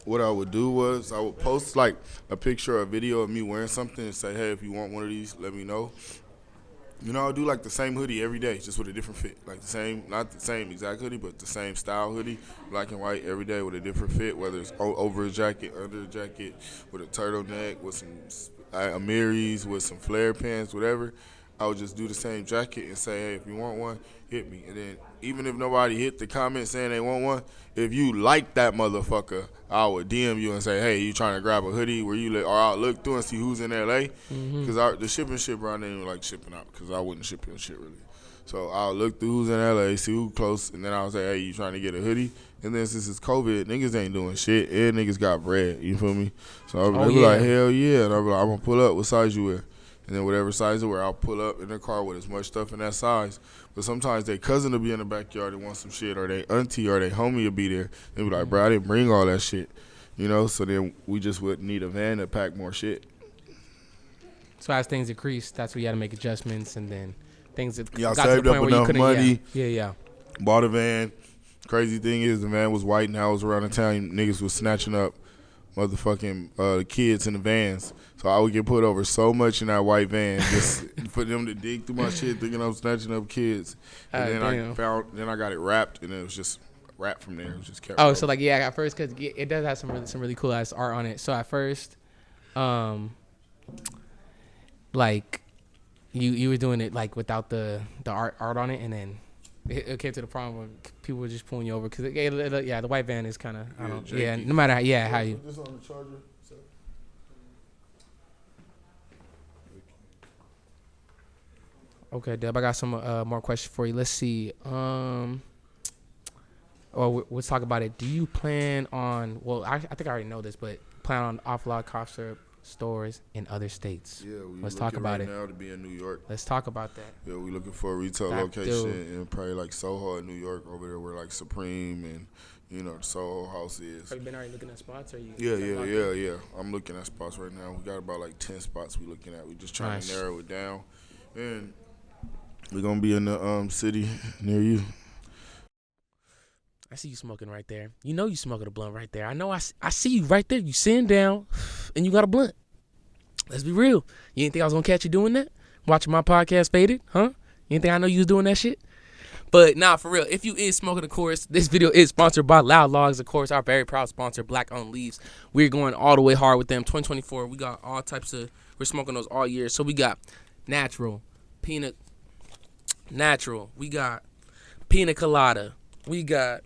What I would do was I would post like a picture or a video of me wearing something and say, hey, if you want one of these, let me know. You know, I'll do like the same hoodie every day, just with a different fit. Like the same, not the same exact hoodie, but the same style hoodie, black and white every day with a different fit, whether it's over a jacket, under a jacket, with a turtleneck, with some Amiris, with some flare pants, whatever. I would just do the same jacket and say, hey, if you want one, hit me. And then even if nobody hit the comment saying they want one, if you like that motherfucker, I would DM you and say, hey, you trying to grab a hoodie where you live? Or I'll look through and see who's in L.A. Because the shipping shit around there ain't like shipping out because I wouldn't ship your shit really. So I'll look through who's in L.A., see who close, and then I'll say, hey, you trying to get a hoodie? And then since it's COVID, niggas ain't doing shit, and niggas got bread, you feel me? So I'll be like, hell yeah. And I'll be like, I'm going to pull up. What size you wear? And then whatever size it were, I'll pull up in the car with as much stuff in that size. But sometimes their cousin will be in the backyard and want some shit, or their auntie or their homie will be there. They be like, bro, I didn't bring all that shit. You know, so then we just would need a van to pack more shit. So as things increased, that's where you had to make adjustments, and then things got I to saved the up point where you enough couldn't. money. Yeah. Bought a van. Crazy thing is, the van was white and I was around the town. Niggas was snatching up motherfucking kids in the vans. So I would get put over so much in that white van just for them to dig through my shit thinking I'm snatching up kids. And then I got it wrapped and it was just wrapped from there. It was just kept rolling. So like at first, because it does have some really cool ass art on it. So at first, like you were doing it like without the art on it, and then it came to the problem where people were just pulling you over because the white van is kind of no matter how you. Put this on the charger. Okay, Dubb, I got some more questions for you. Let's see. Let's talk about it. Do you plan on? Well, I think I already know this, but plan on off-lot cough syrup stores in other states. Yeah, let's talk about right now to be in New York. Let's talk about that. Yeah, we're looking for a retail location in probably like Soho in New York, over there where like Supreme and the Soho House is. Have you been already looking at spots? Or you? Yeah. I'm looking at spots right now. We got about like 10 spots we looking at. We just trying to narrow it down, and we're gonna be in the city near you. I see you smoking right there. You know you smoking a blunt right there. I know I see you right there. You sitting down and you got a blunt. Let's be real. You didn't think I was going to catch you doing that? Watching my podcast Faded? Huh? You didn't think I know you was doing that shit? But nah, for real. If you is smoking, of course, this video is sponsored by Loud Logs, of course, our very proud sponsor, Black Owned Leaves. We're going all the way hard with them. 2024, we got all types of, we're smoking those all year. So we got natural, we got pina colada, we got,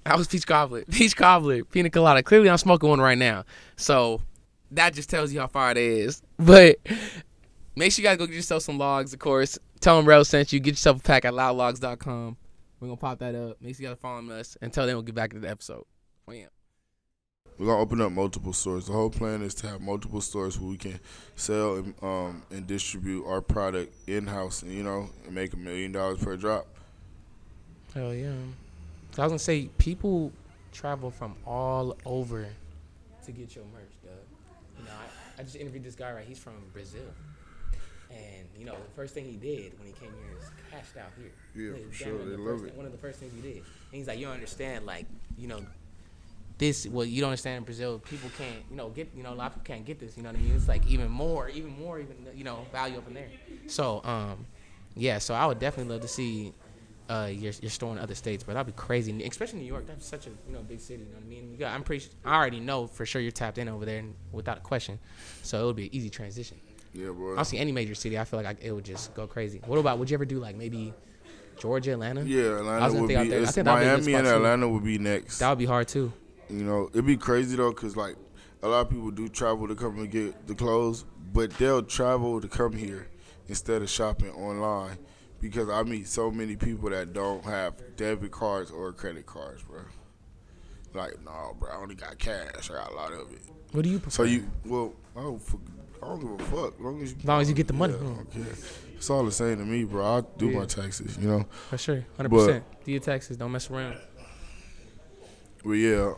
I was peach cobbler, pina colada. Clearly, I'm smoking one right now. So that just tells you how far it is. But make sure you guys go get yourself some logs, of course. Tell them Rel sent you. Get yourself a pack at loudlogs.com. We're going to pop that up. Make sure you guys follow us. Until then, we'll get back to the episode. Oh, yeah. We're going to open up multiple stores. The whole plan is to have multiple stores where we can sell and distribute our product in-house and make $1 million per drop. Hell yeah. So I was going to say, people travel from all over to get your merch, Dubb. I just interviewed this guy, right? He's from Brazil. And, the first thing he did when he came here is cashed out here. Yeah, for sure. They love it. One of the first things he did. And he's like, you don't understand, this, what you don't understand in Brazil, people can't, get, a lot of people can't get this, you know what I mean? It's like even more, value up in there. So, so I would definitely love to see your store in other states, but that'd be crazy, especially New York. That's such a big city. You know what I mean? I already know for sure you're tapped in over there, without a question. So it would be an easy transition. Yeah, bro. I'll see any major city. I feel like it would just go crazy. What about? Would you ever do like maybe Georgia, Atlanta? Yeah, Atlanta would be. I think Miami and Atlanta would be next. That would be hard too. It'd be crazy though, cause like a lot of people do travel to come and get the clothes, but they'll travel to come here instead of shopping online. Because I meet so many people that don't have debit cards or credit cards, bro. Like, no, bro, I only got cash. I got a lot of it. What do you prefer? So I don't give a fuck. As long as you get the money. I don't care. It's all the same to me, bro. I do my taxes, you know. For sure, 100%. Do your taxes. Don't mess around. But yeah,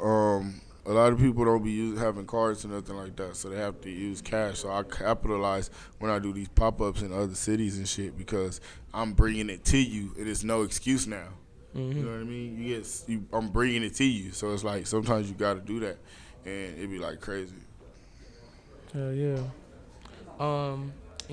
a lot of people don't be having cards or nothing like that, so they have to use cash. So I capitalize when I do these pop-ups in other cities and shit because I'm bringing it to you. It is no excuse now. Mm-hmm. You know what I mean? I'm bringing it to you. So it's like sometimes you got to do that, and it be like crazy. Hell yeah.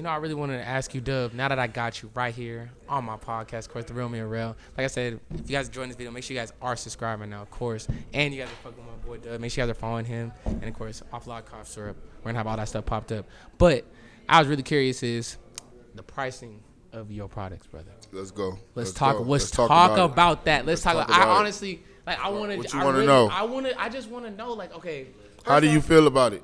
I really wanted to ask you, Dubb, now that I got you right here on my podcast, of course, The Real Me and Real. Like I said, if you guys enjoying this video, make sure you guys are subscribing now, of course. And you guys are fucking with my boy, Dubb. Make sure you guys are following him. And, of course, Offline Cough Syrup. We're going to have all that stuff popped up. But I was really curious is the pricing of your products, brother. Let's go. Let's talk about that. Let's talk about it. I honestly, like, I want to. What you want to know? I just want to know, like, okay. How do you feel about it?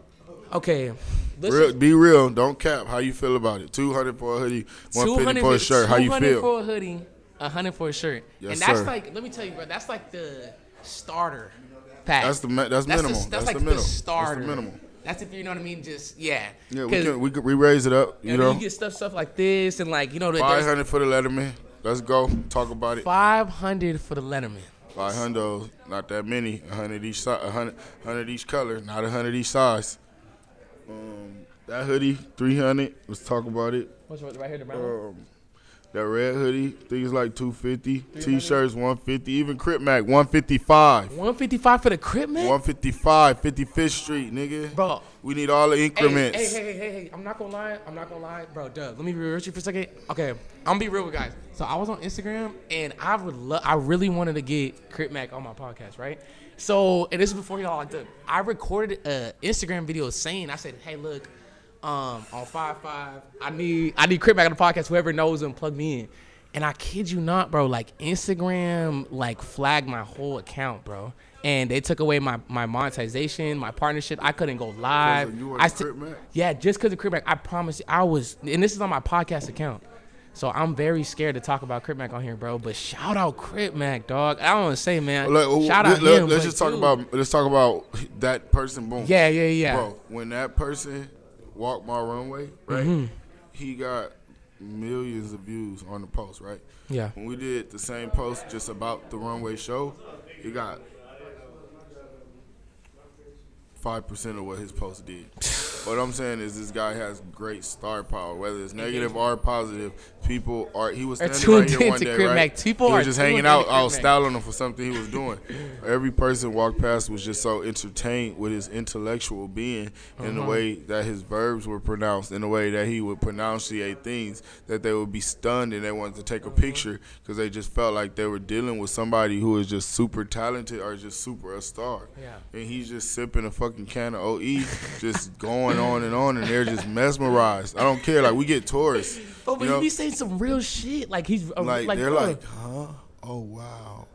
Okay. Be real. Don't cap. How you feel about it? $200 for a hoodie, $150 for a shirt. How you feel? $200 for a hoodie, $100 for a shirt. Yes, and that's sir. like, let me tell you, bro. That's like the starter pack. That's minimal. That's like the minimal. the starter. That's the minimal. That's if you know what I mean. Just yeah. Yeah, we raise it up. You know, you get stuff like this and like $500 for the Letterman. Let's go talk about it. $500 for the Letterman. 500, not that many. 100 each size, 100 each color, not 100 each size. That hoodie, $300. Let's talk about it. What's right here, the brown one? That red hoodie, things like $250. T-shirts $150. Even Crip Mac $155. $155 for the Crip Mac? $155. 55th Street, nigga. Bro, we need all the increments. Hey. I'm not gonna lie, bro. Dubb, let me be real with you for a second. Okay, I'm gonna be real with guys. So I was on Instagram and I really wanted to get Crip Mac on my podcast, right? So, and this is before y'all locked up. I recorded an Instagram video saying, I said, hey, look, on 5/5, I need Crip Mac on the podcast. Whoever knows him, plug me in. And I kid you not, bro. Like Instagram, like flagged my whole account, bro. And they took away my monetization, my partnership. I couldn't go live. You want Crip Mac? Yeah, just because of Crip Mac. I promise you, and this is on my podcast account. So I'm very scared to talk about Crip Mac on here, bro. But shout out Crip Mac, dog. I don't want to say, man. Shout out him. Let's talk about that person. Boom. Yeah. Bro, when that person walked my runway, right? He got millions of views on the post, right? Yeah. When we did the same post just about the runway show, he got 5% of what his post did. What I'm saying is this guy has great star power, whether it's negative or positive. People are. He was standing right here one day, right? He was just hanging out. I was styling him for something he was doing. Every person walked past was just so entertained with his intellectual being in the way that his verbs were pronounced, in the way that he would pronunciate things, that they would be stunned and they wanted to take a picture because they just felt like they were dealing with somebody who is just super talented or just super a star. Yeah. And he's just sipping a fucking can of OE, just going on, and they're just mesmerized. I don't care. Like, we get tourists. But he be saying some real shit. Like, he's like they're like, huh? Oh, wow.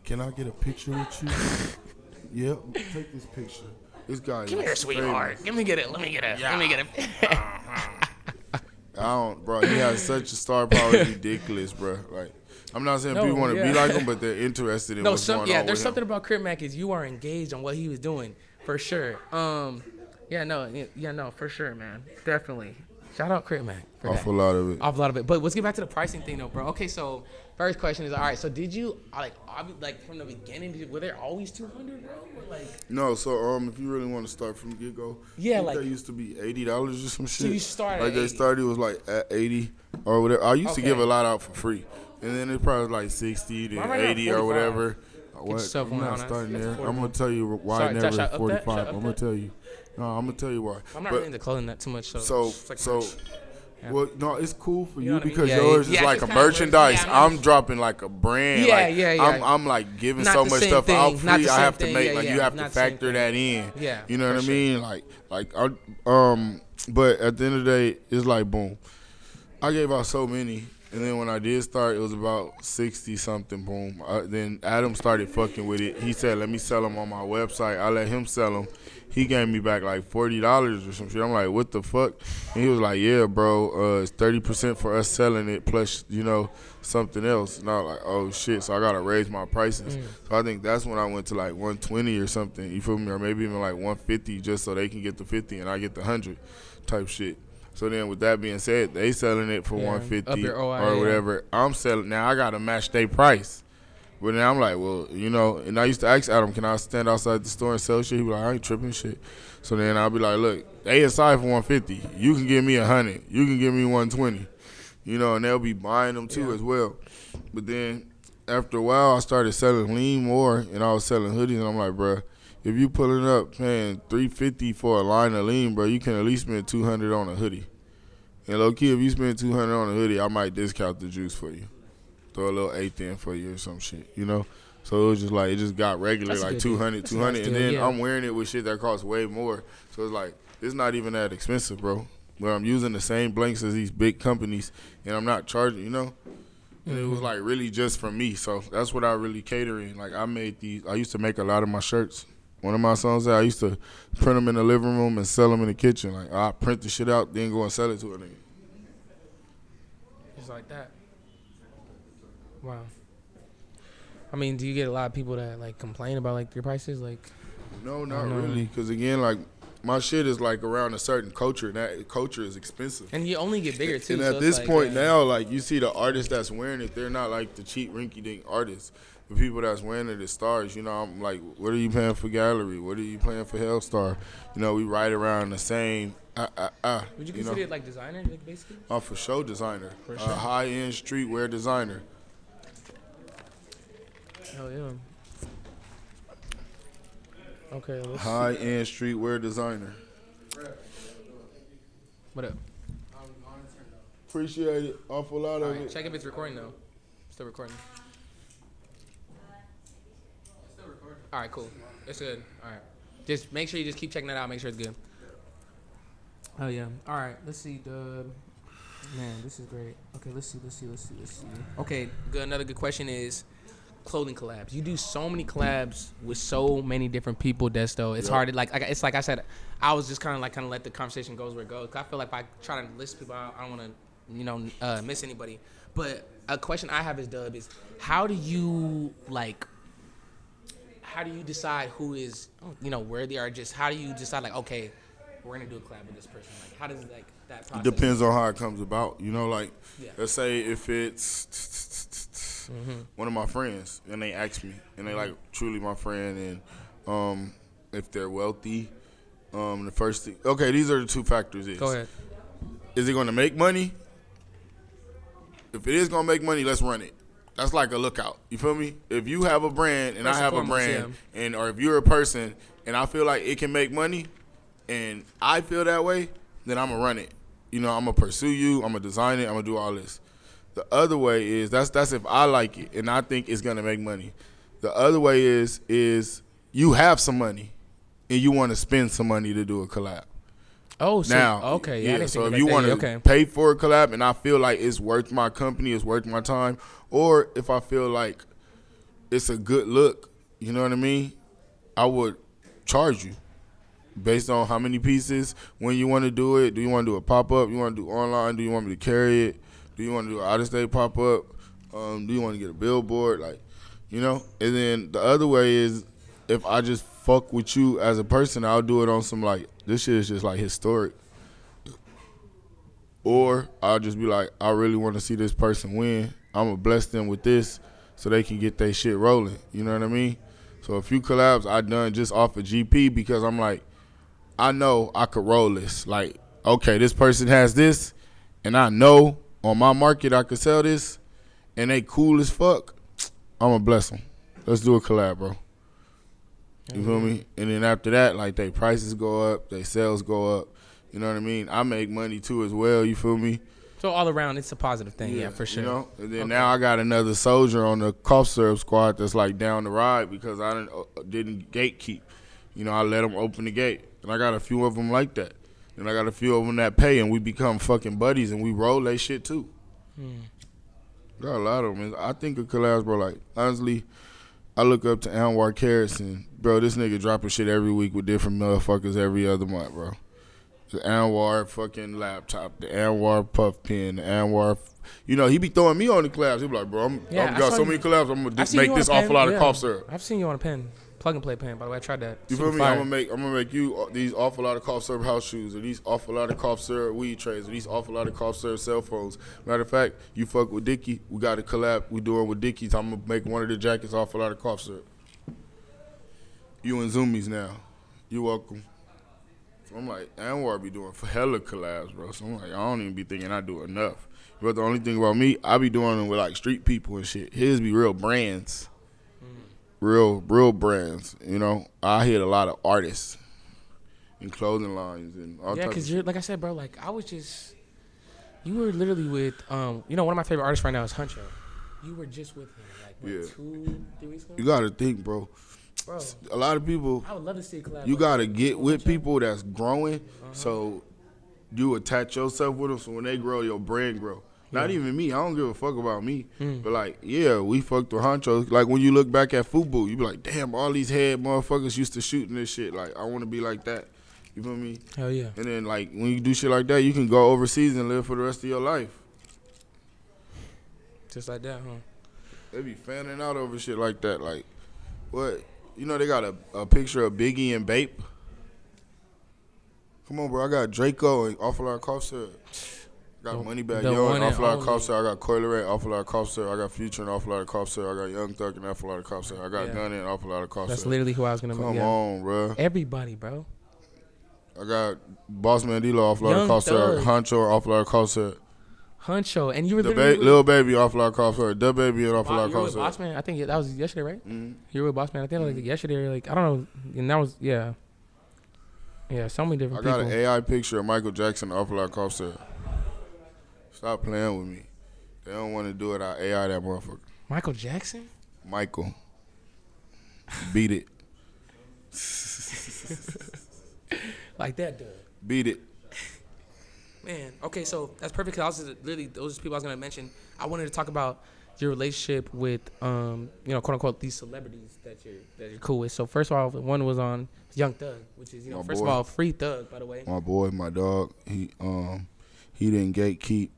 Can I get a picture with you? Yep. Take this picture. This guy. Come here, sweetheart. Let me get it. Let me get it. I don't, bro. He has such a star power. It's ridiculous, bro. Like, I'm not saying people want to be like him, but they're interested in what's going on. Yeah, there's with something him. about Crip Mac is you are engaged on what he was doing for sure. For sure, man. Definitely. Shout out Crip Mac. Off a lot of it. But let's get back to the pricing thing, though, bro. Okay, so first question is, all right. So did you like from the beginning? Were there always 200, bro? Or like no. So if you really want to start from the get go, yeah, like they used to be $80 or some shit. So you started like at they 80. started was like at 80 or whatever. I used to give a lot out for free, and then it probably like 60 to 80 or whatever. What? I'm not starting there. I'm gonna tell you why I never 45. I'm gonna tell you. No, I'm gonna tell you why. I'm not really into clothing that too much. Yeah. Well, no, it's cool for you because what I mean? yours is like a merchandise. I'm dropping like a brand. Yeah. I'm like giving not so much stuff thing. out free. I have to thing. make you have to factor that in. Yeah, you know what I mean? But at the end of the day, it's like boom. I gave out so many, And then when I did start, it was about 60 something. Boom. Then Adam started fucking with it. He said, "Let me sell them on my website." I let him sell them. He gave me back like $40 or some shit. I'm like, "What the fuck?" And he was like, "Yeah, bro. It's 30% for us selling it plus something else." And I was like, "Oh shit!" So I gotta raise my prices. So I think that's when I went to like 120 or something. You feel me? Or maybe even like 150, just so they can get the 50 and I get the 100 type shit. So then with that being said, they selling it for 150 or whatever. I'm selling now. I gotta match their price. But then I'm like, well, and I used to ask Adam, can I stand outside the store and sell shit? He be like, I ain't tripping shit. So then I'll be like, look, they inside for 150. You can give me 100. You can give me 120. And they'll be buying them too as well. But then after a while, I started selling lean more, and I was selling hoodies, and I'm like, bruh, if you pulling up paying $350 for a line of lean, bro, you can at least spend $200 on a hoodie. And low key, if you spend $200 on a hoodie, I might discount the juice for you, throw a little eighth in for you or some shit, So it was just like it just got regular, like 200, and then I'm wearing it with shit that costs way more. So it's like it's not even that expensive, bro. But I'm using the same blanks as these big companies, and I'm not charging, And it was like really just for me. So that's what I really cater in. Like I used to make a lot of my shirts. One of my songs, I used to print them in the living room and sell them in the kitchen. Like, I print the shit out, then go and sell it to a nigga. Just like that. Wow. I mean, do you get a lot of people that, like, complain about, like, your prices? Like, no, not really. Because, again, like, my shit is, like, around a certain culture, and that culture is expensive. And you only get bigger, too. And at this point now, like, you see the artists that's wearing it, they're not, like, the cheap rinky-dink artists. The people that's wearing it as stars, I'm like, what are you paying for Gallery? What are you paying for Hellstar? We right around the same. Would you consider it like designer, like basically? Oh, for sure designer. For sure. High-end streetwear designer. Hell yeah. Okay, let's High-end streetwear designer. What up? Appreciate it. Awful lot of it. Check if it's recording, though. Still recording. All right, cool. It's good. All right. Just make sure you just keep checking that out. Make sure it's good. Oh, yeah. All right. Let's see, Dubb. Man, this is great. Okay, let's see. Okay, good. Another good question is clothing collabs. You do so many collabs with so many different people, Desto. It's hard to, it's like I said, I was just kind of let the conversation go where it goes. I feel like if I try to list people out, I don't want to, miss anybody. But a question I have is, Dubb, is how do you decide who is, worthy, or just how do you decide, okay, we're going to do a collab with this person? Like, how does, that process depends on how it comes about. Let's say if it's one of my friends and they ask me and they, truly my friend, and if they're wealthy, the first thing, okay, these are the two factors. Go ahead. Is it going to make money? If it is going to make money, let's run it. That's like a lookout. You feel me? If you have a brand and I have a brand, or if you're a person and I feel like it can make money and I feel that way, then I'm going to run it. I'm going to pursue you. I'm going to design it. I'm going to do all this. The other way is, that's if I like it and I think it's going to make money. The other way is you have some money and you want to spend some money to do a collab. Oh, so, now, okay. Yeah, so if you want to pay for a collab and I feel like it's worth my company, it's worth my time, or if I feel like it's a good look, you know what I mean, I would charge you based on how many pieces, when you want to do it. Do you want to do a pop-up? You want to do online? Do you want me to carry it? Do you want to do an out-of-state pop-up? Do you want to get a billboard? And then the other way is if I just fuck with you as a person, I'll do it on some this shit is just historic. Or I'll just be like, I really want to see this person win. I'm going to bless them with this so they can get their shit rolling. You know what I mean? So a few collabs I done just off of GP because I'm like, I know I could roll this. Okay, this person has this, and I know on my market I could sell this, and they cool as fuck. I'm going to bless them. Let's do a collab, bro. You feel me? And then after that, they prices go up, they sales go up. You know what I mean? I make money too as well. You feel me? So all around, it's a positive thing, yeah, for sure. And then now I got another soldier on the cough syrup squad that's down the ride because I didn't gatekeep. I let them open the gate, and I got a few of them like that. And I got a few of them that pay, and we become fucking buddies, and we roll that shit too. Got a lot of them. I think of collabs, bro. Like honestly, I look up to Anwar Karras, and bro, this nigga dropping shit every week with different motherfuckers every other month, bro. The Anwar fucking laptop, the Anwar puff pen, the Anwar. You know, he be throwing me on the collabs. He be like, bro, I've got so many collabs. I'm gonna make this awful lot of cough syrup. I've seen you on a pen, plug and play pen. By the way, I tried that. You feel me? I'm gonna make you these awful lot of cough syrup house shoes, or these awful lot of cough syrup weed trays, or these awful lot of cough syrup cell phones. Matter of fact, you fuck with Dickie, we got a collab we doing with Dickie's. I'm gonna make one of the jackets awful lot of cough syrup. You and Zoomies now. You welcome. So I'm like, Anwar be doing for hella collabs, bro. So I'm like, I don't even be thinking I do enough. But the only thing about me, I be doing them with like street people and shit. His be real brands. Real brands, you know. I hit a lot of artists and clothing lines and all types of shit. Yeah, because you're, like I said, bro, like you were literally with, you know, one of my favorite artists right now is Huncho. You were just with him, like, 2-3 weeks ago? You got to think, bro. A lot of people, I would love to see a collab. You got to get with people that's growing, so you attach yourself with them, so when they grow, your brand grow. Yeah. Not even me. I don't give a fuck about me. But, like, yeah, we fucked with Honcho. Like, when you look back at FUBU, you be like, damn, all these head motherfuckers used to shoot in this shit. Like, I want to be like that. You feel me? Hell yeah. And then, like, when you do shit like that, you can go overseas and live for the rest of your life. Just like that, huh? They be fanning out over shit like that. Like, what? You know, they got a picture of Biggie and Bape. Come on, bro. I got Drakeo and awful lot of cough syrup. I got Moneybagg Yo and awful lot of cough syrup. I got Coil Ray, awful lot of cough syrup. I got Future and awful lot of cough syrup. I got Young Thug and awful lot of cough syrup. I got Gunna and awful lot of cough syrup. That's literally who I was gonna. Come on, bro. Everybody, bro. I got Boss Man D-Lo, awful lot of cough syrup. Honcho, awful lot of cough syrup. Honcho, and you were Lil Baby, awful lot of cough syrup. Dubb Baby, and awful lot of cough syrup. Boss Man, I think that was yesterday, right? Mm-hmm. You were with Boss Man. I think like yesterday, like I don't know, and that was yeah, so many different people. I got an AI picture of Michael Jackson, awful lot of cough syrup. Stop playing with me. They don't want to do it. I AI that motherfucker. Michael Jackson? Michael. Beat it. Like that, dude. Beat it. Man, okay, so that's perfect. Cause I was literally those people I was gonna mention. I wanted to talk about your relationship with, you know, quote unquote, these celebrities that you're cool with. So first of all, one was on Young Thug, which is, you know, my first boy. Of all, free Thug, by the way. My boy, my dog. He didn't gatekeep.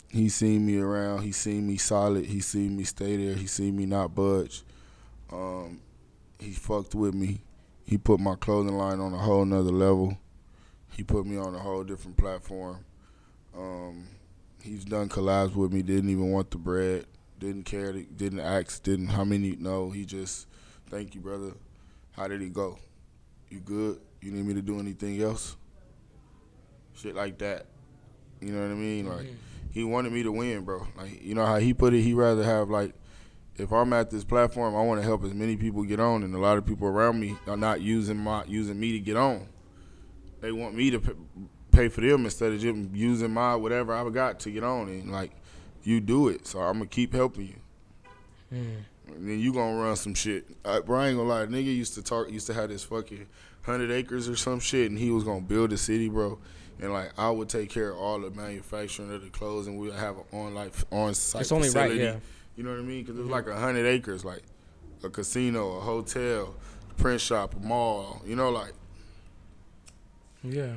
He seen me around. He seen me solid. He seen me stay there. He seen me not budge. He fucked with me. He put my clothing line on a whole nother level. He put me on a whole different platform. He's done collabs with me. Didn't even want the bread. Didn't care. Didn't ask. Didn't how many. No. He just, thank you, brother. How did he go? You good? You need me to do anything else? Shit like that. You know what I mean? Like. He wanted me to win, bro. Like, you know how he put it? He rather have, like, if I'm at this platform, I want to help as many people get on, and a lot of people around me are not using me to get on. They want me to pay for them instead of just using my whatever I got to get on. And, like, you do it, so I'm going to keep helping you. And then you going to run some shit. Bro, I ain't going to lie. The nigga used to have this fucking 100 acres or some shit, and he was going to build a city, bro. And, like, I would take care of all the manufacturing of the clothes, and we would have an on-site it's only facility. Right, yeah. You know what I mean? Because it was like 100 acres, like a casino, a hotel, a print shop, a mall, you know, like. Yeah.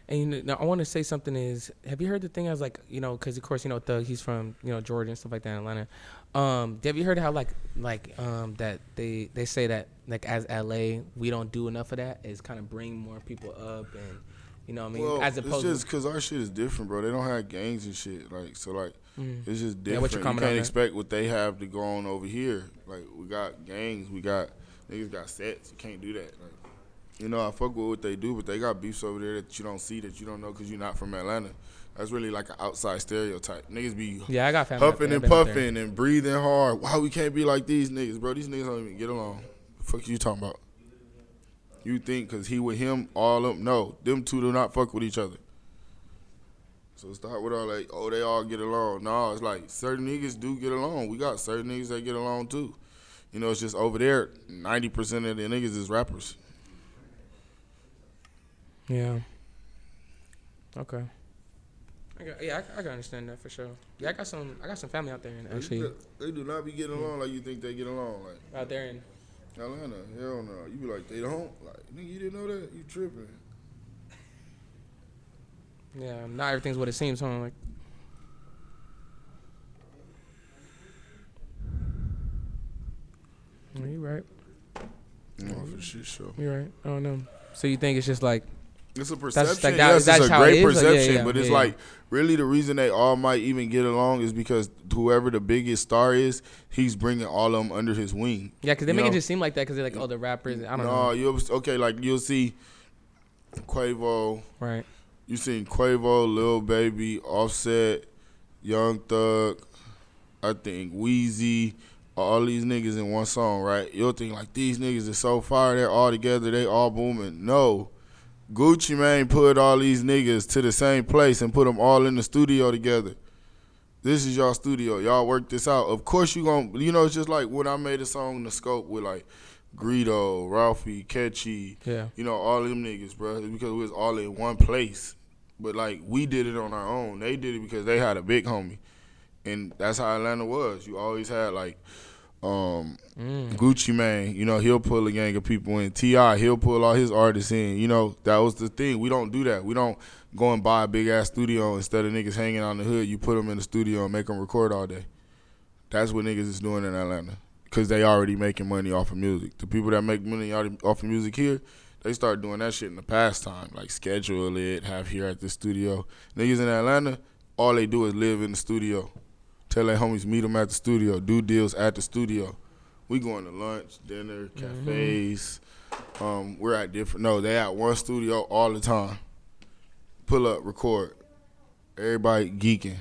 And now I want to say something is, have you heard the thing as, like, you know, because, of course, you know, Thug, he's from, you know, Georgia and stuff like that in Atlanta. Have you heard how, like that they say that, like, as LA, we don't do enough of that, is kind of bring more people up and, you know what I mean? Well, as opposed it's just because our shit is different, bro. They don't have gangs and shit. Like, so, like, it's just different. Yeah, what you can't expect what they have to go on over here. Like, we got gangs. Niggas got sets. You can't do that. Like, you know, I fuck with what they do, but they got beefs over there that you don't see, that you don't know because you're not from Atlanta. That's really like an outside stereotype. Niggas be I got family huffing and puffing and breathing hard. Why we can't be like these niggas, bro? These niggas don't even get along. The fuck you talking about? You think because he with him, all of them? No, them two do not fuck with each other. So start with all like, oh, they all get along. No, it's like certain niggas do get along. We got certain niggas that get along too. You know, it's just over there, 90% of the niggas is rappers. Yeah. Okay. I can understand that for sure. Yeah, I got some family out there, and actually, They do not be getting along like you think they get along. Like out there in Atlanta, hell no. You be like, they don't? Like, nigga, you didn't know that? You tripping. yeah, not everything's what it seems, huh? Like, yeah, you right. No, for shit show. You right. I don't know. So you think it's just like It's a perception. That's Yes, it's a how it great is? Like, perception, yeah, but it's yeah. like really the reason they all might even get along is because whoever the biggest star is, he's bringing all of them under his wing. Yeah, because they You make know? it just seem like that because they're like, oh, the rappers. I don't know. Like you'll see Quavo. Right. You seen Quavo, Lil Baby, Offset, Young Thug, I think Weezy, all these niggas in one song, right? You'll think like these niggas are so fire, they're all together, they all booming. No. Gucci Mane put all these niggas to the same place and put them all in the studio together. This is y'all studio. Y'all work this out. Of course you gonna, it's just like when I made a song in the scope with like Greedo, Ralphie, Catchy, all them niggas, bro. It's because we was all in one place. But like we did it on our own. They did it because they had a big homie. And that's how Atlanta was. You always had like Gucci Mane, he'll pull a gang of people in. T.I., he'll pull all his artists in. That was the thing. We don't do that. We don't go and buy a big-ass studio instead of niggas hanging out in the hood. You put them in the studio and make them record all day. That's what niggas is doing in Atlanta because they already making money off of music. The people that make money off of music here, they start doing that shit in the past time, like schedule it, have here at the studio. Niggas in Atlanta, all they do is live in the studio. Tell their homies meet them at the studio, do deals at the studio. We going to lunch, dinner, cafes. We're at they at one studio all the time. Pull up, record. Everybody geeking.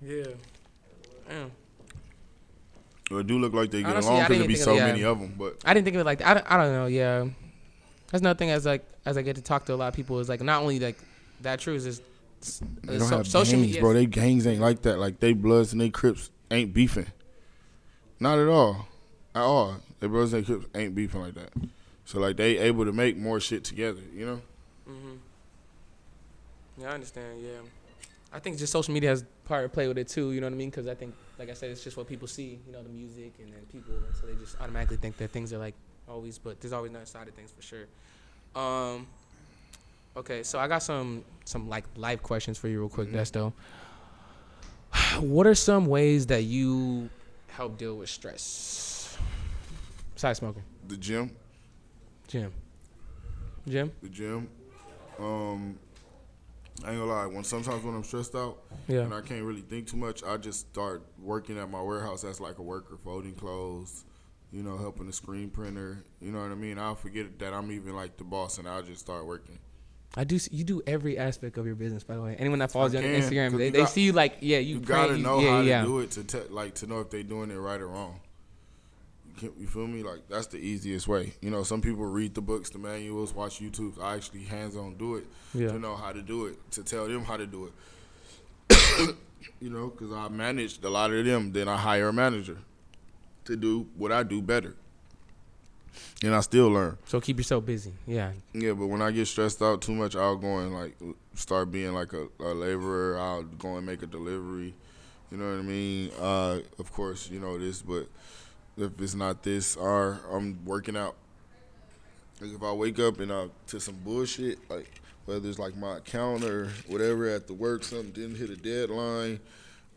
Yeah. Damn. Well, it do look like they get Honestly, along I because didn't there be think so of- yeah. many of them. But I didn't think of it like that. I don't know. Yeah. That's another thing as I get to talk to a lot of people is like not only like that true is just they don't have social gangs, media. bro. They gangs ain't like that. Like they Bloods and they Crips ain't beefing. Not at all. At all. They Bloods and they Crips ain't beefing like that. So like they able to make more shit together, Yeah, I understand. Yeah, I think just social media has part to play with it too. You know what I mean? Because I think, like I said, it's just what people see. The music and then people, and so they just automatically think that things are like always. But there's always another side of things for sure. Okay, so I got some like life questions for you real quick, Desto. What are some ways that you help deal with stress besides smoking? The gym. Gym. The gym. I ain't gonna lie. Sometimes when I'm stressed out and I can't really think too much, I just start working at my warehouse as like a worker, folding clothes, helping the screen printer. You know what I mean? I'll forget that I'm even like the boss, and I'll just start working. You do every aspect of your business, by the way. Anyone that follows you on Instagram, 'cause they see you like, you gotta know how yeah. to do it to know if they doing it right or wrong. You feel me? Like that's the easiest way. Some people read the books, the manuals, watch YouTube. I actually hands-on do it to know how to do it, to tell them how to do it. Because I managed a lot of them. Then I hire a manager to do what I do better. And I still learn. So keep yourself busy. Yeah. Yeah, but when I get stressed out too much, I'll go and like start being like a laborer. I'll go and make a delivery. You know what I mean? Of course, this, but if it's not this, or I'm working out. Like if I wake up and to some bullshit, like whether it's like my account or whatever at the work, something didn't hit a deadline,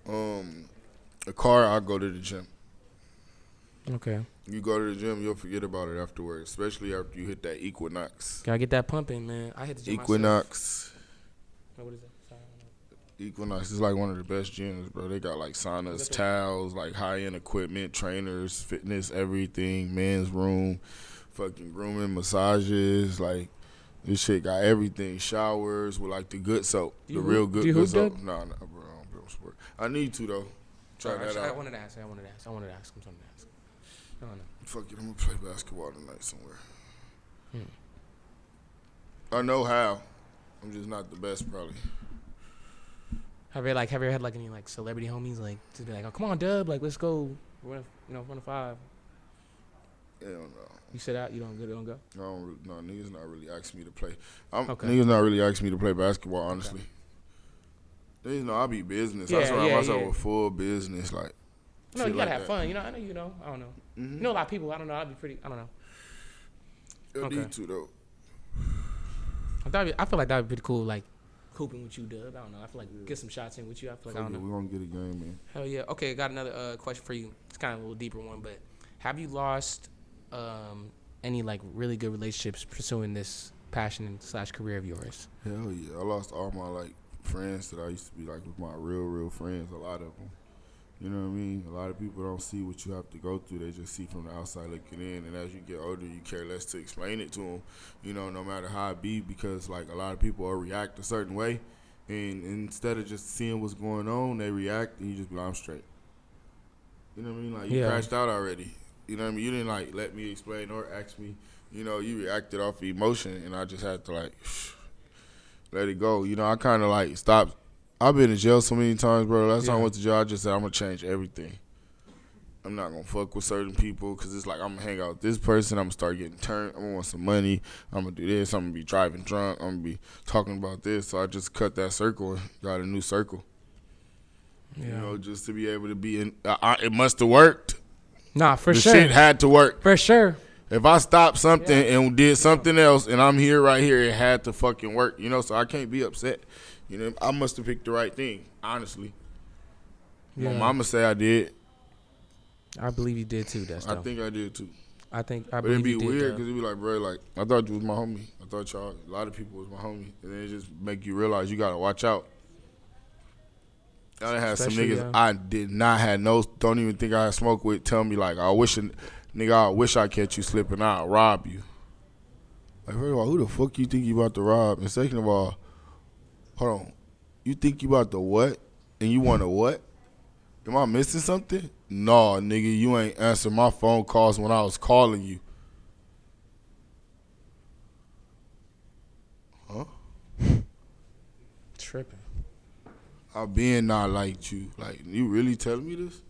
a car, I'll go to the gym. Okay. You go to the gym, you'll forget about it afterwards, especially after you hit that Equinox. Gotta get that pumping, man. I hit the gym Equinox. Oh, what is that? Sorry, Equinox is like one of the best gyms, bro. They got like saunas, towels, like high-end equipment, trainers, fitness, everything, men's room, fucking grooming, massages. Like this shit got everything. Showers with like the good soap, the real good soap. Nah, bro. I don't sport. I need to though. Try that out. I wanted to ask. I'm something to ask. I don't know. Fuck it, I'm gonna play basketball tonight somewhere. I know how. I'm just not the best, probably. Have you ever had like any like celebrity homies like to be like, oh come on Dubb, like let's go, run a 5? Hell no. You sit out. You don't go. No, niggas not really asking me to play. Okay. Niggas not really asking me to play basketball, honestly. Okay. Niggas know I be business. I surround myself with full business, like. No, you gotta have that. fun. You know, I know you know. I don't know. Mm-hmm. You know a lot of people. I don't know. I'd be pretty. I don't know. You need to though. I feel like that would be pretty cool. Like hooping with you, Dubb. I don't know. I feel like get some shots in with you. I feel like I don't know. We gonna get a game, man. Hell yeah. Okay, got another question for you. It's kind of a little deeper one, but have you lost any like really good relationships pursuing this passion / career of yours? Hell yeah. I lost all my like friends that I used to be like with my real friends. A lot of them. You know what I mean? A lot of people don't see what you have to go through. They just see from the outside looking in. And as you get older, you care less to explain it to them, you know, no matter how it be, because, like, a lot of people will react a certain way. And instead of just seeing what's going on, they react, and you just be like, I'm straight. You know what I mean? Like, you crashed out already. You know what I mean? You didn't, like, let me explain or ask me. You know, you reacted off of emotion, and I just had to, like, let it go. You know, I kind of, like, stopped. I've been in jail so many times, bro. Last time I went to jail, I just said, I'm going to change everything. I'm not going to fuck with certain people because it's like I'm going to hang out with this person. I'm going to start getting turned. I'm going to want some money. I'm going to do this. I'm going to be driving drunk. I'm going to be talking about this. So I just cut that circle and got a new circle. Yeah. You know, just to be able to be in. It must have worked. Nah, for the sure. The shit had to work. For sure. If I stopped something and did something else and I'm here right here, it had to fucking work. You know, so I can't be upset. You know, I must have picked the right thing, honestly. Yeah. My mama say I did. I believe you did too, Desto. I think I did too. I believe you did. But it'd be weird because it'd be like, bro, like, I thought you was my homie. I thought y'all, a lot of people was my homie. And then it just make you realize you got to watch out. I done had some niggas I did not have don't even think I had smoke with tell me, like, I wish I catch you slipping, I'll rob you. Like, first of all, who the fuck you think you about to rob? And second of all, hold on. You think you about to what? And you want to what? Am I missing something? No, nigga, you ain't answering my phone calls when I was calling you. Huh? Tripping. I been not liked you. Like, you really telling me this?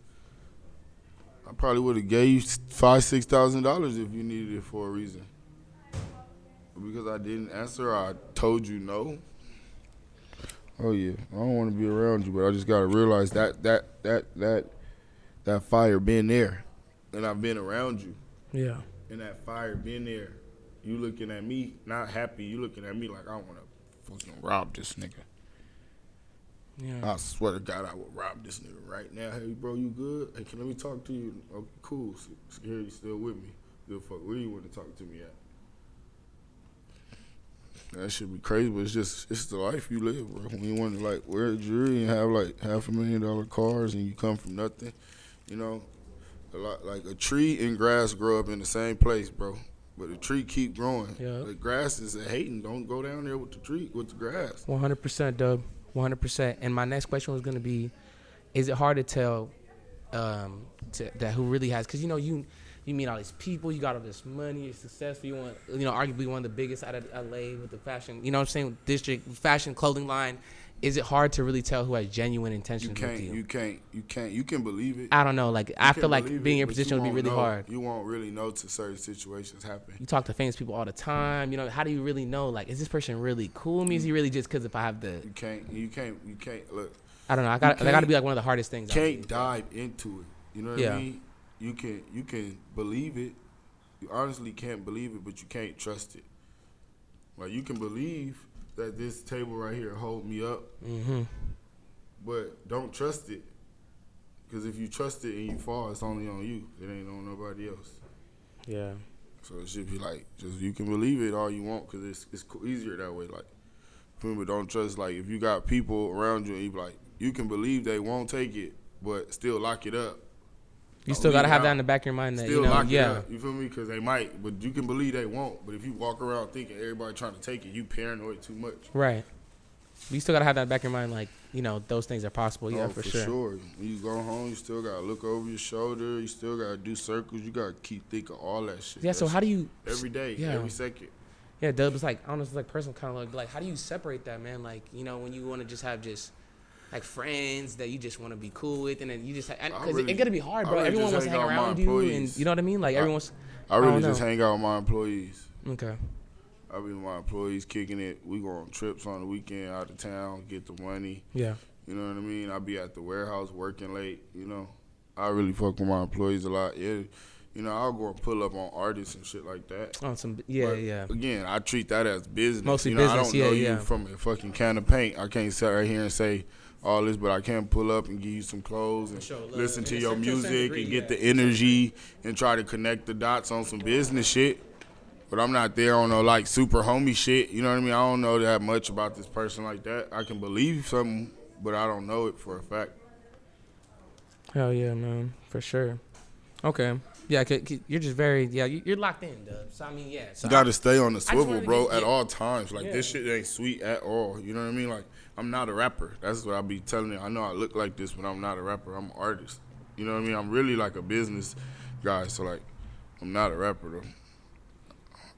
I probably would have gave you $5,000-$6,000 if you needed it for a reason. But because I didn't answer, I told you no. Oh yeah, I don't want to be around you, but I just gotta realize that fire been there, and I've been around you. Yeah. And that fire been there. You looking at me not happy. You looking at me like I want to fucking rob this nigga. Yeah. I swear to God, I would rob this nigga right now. Hey, bro, you good? Hey, can let me talk to you? Okay, cool. Security still with me. Good fuck. Where you want to talk to me at? That should be crazy, but it's the life you live, bro. When you want to, like, wear a jewelry and have, like, $500,000 cars and you come from nothing, you know, like a tree and grass grow up in the same place, bro. But the tree keep growing. Yeah. The grass is hating. Don't go down there with the tree, with the grass. 100%, Dubb. 100%. And my next question was going to be, is it hard to tell that who really has, because, you know, you meet all these people, you got all this money, you're successful, you want, you know, arguably one of the biggest out of LA with the fashion, you know what I'm saying, district, fashion, clothing line. Is it hard to really tell who has genuine intentions with you? You can't. You can believe it. I don't know. Like, I feel like being in your position would be really hard. You won't really know till certain situations happen. You talk to famous people all the time. You know, how do you really know? Like, is this person really cool with me? Is he really just because if I have the... You can't. Look. I don't know. I got to be like one of the hardest things. You can't dive into it. You know what I mean? You can believe it. You honestly can't believe it, but you can't trust it. Like, you can believe that this table right here hold me up, but don't trust it. Because if you trust it and you fall, it's only on you. It ain't on nobody else. Yeah. So it should be like, just you can believe it all you want because it's easier that way. Like, remember, don't trust, like, if you got people around you and you be like, you can believe they won't take it, but still lock it up. You still got to have that in the back of your mind. That, still lock it up. You feel me? Because they might, but you can believe they won't. But if you walk around thinking everybody trying to take it, you paranoid too much. Right. But you still got to have that in the back of your mind, like, you know, those things are possible. Yeah, for sure. When you go home, you still got to look over your shoulder. You still got to do circles. You got to keep thinking all that shit. Yeah, so how do you... Every day, every second. Yeah, Dubb, it's like, I don't know, it's like personal kind of like, how do you separate that, man? Like, you know, when you want to just have like friends that you just want to be cool with, and then you just because it's gonna be hard, bro. Everyone wants to hang around you, and you know what I mean. Like I really just hang out with my employees. Okay. I be with my employees kicking it. We go on trips on the weekend out of town, get the money. Yeah. You know what I mean? I be at the warehouse working late, you know. I really fuck with my employees a lot. Yeah. You know, I'll go and pull up on artists and shit like that. On some, But yeah. again, I treat that as business. Mostly you know, business, I don't know you from a fucking can of paint. I can't sit right here and say all this, but I can pull up and give you some clothes and listen to your music and get the energy and try to connect the dots on some business shit. But I'm not there on no like super homie shit. You know what I mean? I don't know that much about this person like that. I can believe something, but I don't know it for a fact. Hell yeah, man, for sure. Okay. Yeah, you're just very, you're locked in, Dubb. So, I mean, yeah. So You got to stay on the swivel, bro, at yeah. all times. Like, this shit ain't sweet at all. You know what I mean? Like, I'm not a rapper. That's what I be telling you. I know I look like this, but I'm not a rapper. I'm an artist. You know what I mean? I'm really like a business guy. So, like, I'm not a rapper, though.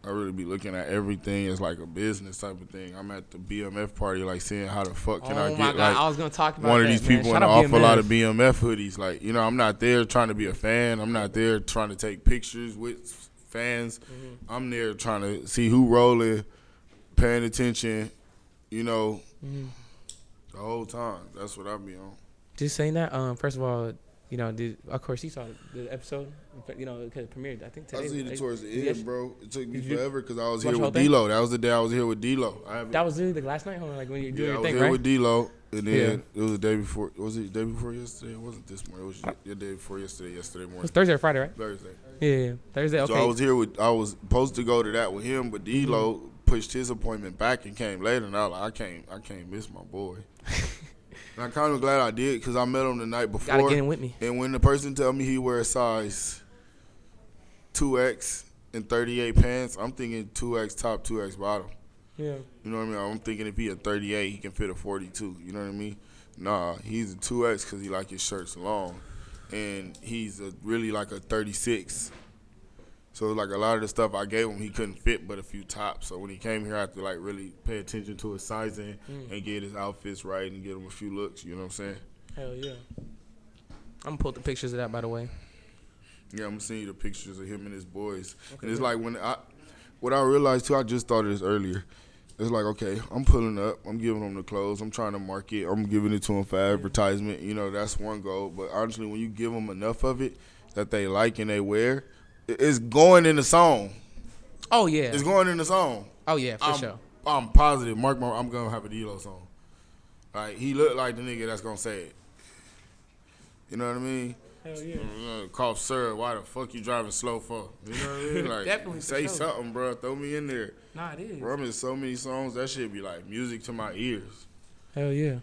I really be looking at everything as like a business type of thing. I'm at the BMF party, like seeing how the fuck can I get like I was gonna talk about one that, of these man. people Shout in an out awful BMF. lot of BMF hoodies. Like, you know, I'm not there trying to be a fan. I'm not there trying to take pictures with fans. Mm-hmm. I'm there trying to see who rolling, paying attention, you know, the whole time. That's what I be on. Just saying that. First of all, you know, of course you saw the episode. You know, because it premiered. I think today. I seen it towards the end, bro. It took me forever because I was here with D-Lo. That was the day I was here with D-Lo. That was literally the last night, like when you were doing your thing, right? I was here with D-Lo, and then it was the day before. Was it the day before yesterday? It wasn't this morning. It was your day before yesterday morning. It was Thursday or Friday, right? Thursday. Yeah, Thursday. Okay. So I was supposed to go to that with him, but D-Lo pushed his appointment back and came later, and I was like, I can't miss my boy. And I'm kind of glad I did because I met him the night before. Gotta get him with me. And when the person tell me he wears size 2X and 38 pants, I'm thinking 2X top, 2X bottom. Yeah. You know what I mean? I'm thinking if he a 38, he can fit a 42. You know what I mean? Nah, he's a 2X because he like his shirts long. And he's really like a 36. So like a lot of the stuff I gave him, he couldn't fit but a few tops. So when he came here, I had to like really pay attention to his sizing and get his outfits right and get him a few looks. You know what I'm saying? Hell yeah. I'm gonna pull the pictures of that, by the way. Yeah, I'm gonna send you the pictures of him and his boys. Okay, and it's like what I realized too, I just thought of this earlier. It's like, okay, I'm pulling up, I'm giving them the clothes, I'm trying to market, I'm giving it to them for advertisement. You know, that's one goal. But honestly, when you give them enough of it that they like and they wear, it's going in the song. Oh yeah, it's going in the song. Oh yeah, for sure. I'm positive. I'm gonna have a D-Lo song. Like he looked like the nigga that's gonna say it. You know what I mean? Hell yeah. Cough, sir. Why the fuck you driving slow for? You know what I mean? Like, definitely say something, bro. Throw me in there. Nah, it is. Bro, I'm in so many songs. That shit be like music to my ears. Hell yeah.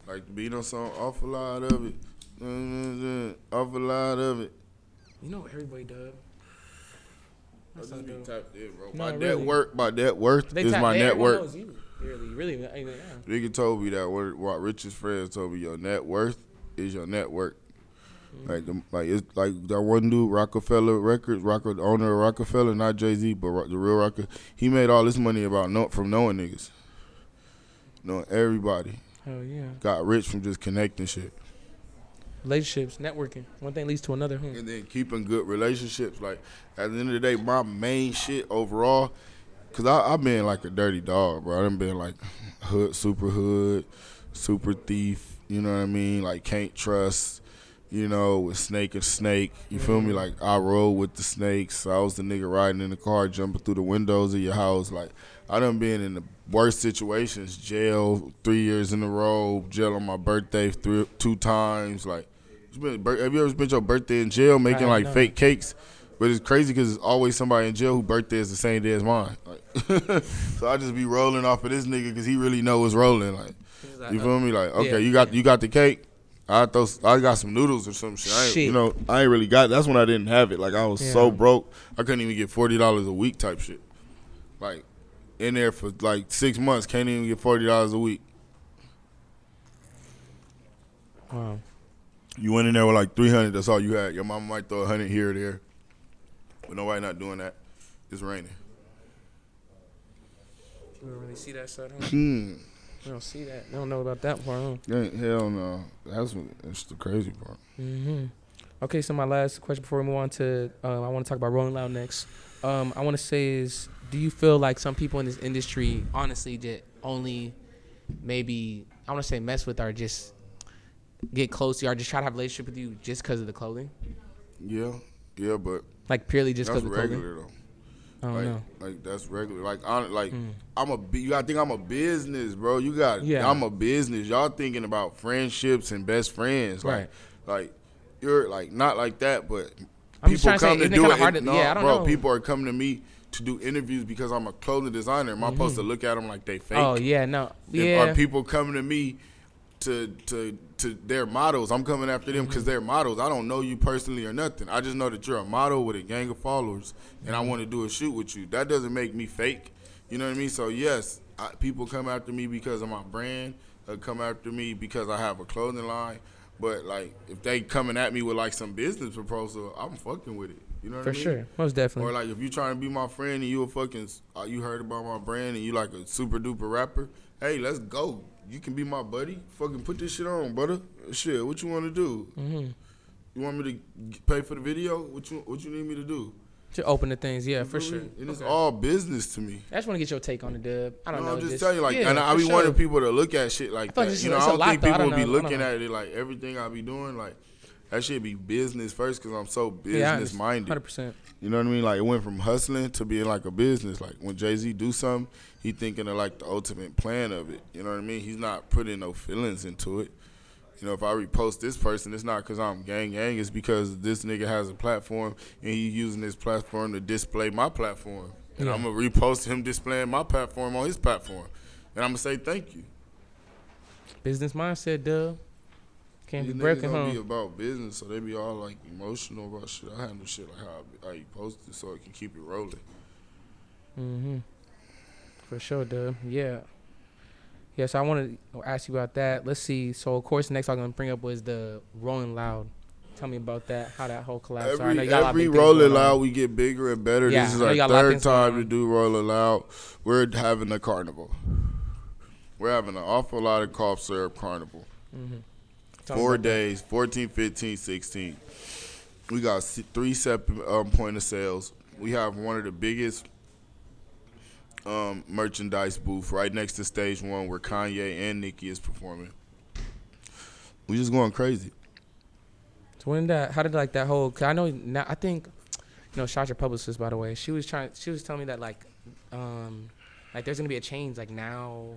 Like the Beano song, awful lot of it. Awful lot of it. You know what everybody does. I just be tapped in, bro. No, my really. net worth is my network. Knows you. Really. Nigga told me that what Rich's friends told me, your net worth is your network. It's like that one dude, Rockefeller Records, owner of Rockefeller, not Jay-Z, but the real Rocker. He made all this money from knowing niggas, knowing everybody. Hell yeah. Got rich from just connecting shit. Relationships, networking. One thing leads to another. And then keeping good relationships. Like, at the end of the day, my main shit overall, because I've been like a dirty dog, bro. I done been like hood, super thief, you know what I mean? Like, can't trust, you know, with snake and snake. You feel me? Like, I roll with the snakes. I was the nigga riding in the car, jumping through the windows of your house. Like, I done been in the worst situations. Jail 3 years in a row. Jail on my birthday 2 times. Like, have you ever spent your birthday in jail making fake cakes? But it's crazy because there's always somebody in jail whose birthday is the same day as mine. Like, so I just be rolling off of this nigga because he really know what's rolling. Like, you feel me? Like, okay, you got the cake. I got some noodles or some shit. I ain't really got. That's when I didn't have it. Like, I was so broke, I couldn't even get $40 a week type shit. Like, in there for like 6 months, can't even get $40 a week. Wow. You went in there with like 300. That's all you had. Your mama might throw 100 here or there, but nobody not doing that. It's raining. We don't really see that side, huh? We don't see that. We don't know about that part, huh? Hell no. That's the crazy part. Okay, so my last question before we move on to, I want to talk about Rolling Loud next. I want to say is, do you feel like some people in this industry honestly just only maybe, I want to say mess with or just get close to you or just try to have a relationship with you just because of the clothing? Yeah, but Like purely just that's because of the clothing? regular though. I don't know. Like that's regular. Like you gotta think I'm a business, bro. I'm a business. Y'all thinking about friendships and best friends, Right. like you're like not like that, but I'm just people trying to say, come to isn't it do kind it. of hard to, I don't Bro, know. people are coming to me to do interviews because I'm a clothing designer. Am I supposed to look at them like they fake? Oh, yeah, no. Yeah. Are people coming to me to their models? I'm coming after them because they're models. I don't know you personally or nothing. I just know that you're a model with a gang of followers, and I want to do a shoot with you. That doesn't make me fake. You know what I mean? So yes, people come after me because of my brand. Come after me because I have a clothing line. But like, if they coming at me with like some business proposal, I'm fucking with it. You know what I mean? For sure, most definitely. Or like, if you trying to be my friend and you a fucking, you heard about my brand and you like a super duper rapper, hey, let's go. You can be my buddy. Fucking put this shit on, brother. Shit, what you want to do? You want me to pay for the video? What you need me to do? To open the things, yeah, for sure. And it's all business to me. I just want to get your take on the Dub. I don't know. I'm just telling you, like, and I be wanting people to look at shit like that. You know, I don't think people be looking at it like everything I be doing, like, that shit be business first because I'm so business minded. 100%. You know what I mean? Like, it went from hustling to being like a business. Like, when Jay-Z do something, he thinking of like the ultimate plan of it. You know what I mean? He's not putting no feelings into it. You know, if I repost this person, it's not because I'm gang. It's because this nigga has a platform and he using this platform to display my platform. And I'm going to repost him displaying my platform on his platform. And I'm going to say thank you. Business mindset, Dub. Can't These be broken, niggas don't huh? be about business, so they be all like emotional about shit. I handle shit like how you post it so it can keep it rolling. For sure, Dub. Yeah. Yeah, so I want to ask you about that. Let's see. So, of course, the next I'm going to bring up was the Rolling Loud. Tell me about that, how that whole collab. Every Rolling Loud, we get bigger and better. Yeah, this is our third time to do Rolling Loud. We're having a carnival. We're having an awful lot of cough syrup carnival. 4 days, 14, 15, 16. We got 3 separate point of sales. We have one of the biggest merchandise booth right next to stage 1 where Kanye and Nicki is performing. We just going crazy. So how did like that whole? Cause I know now. I think, shout out your publicist, by the way. She was telling me that like there's gonna be a change. Like now,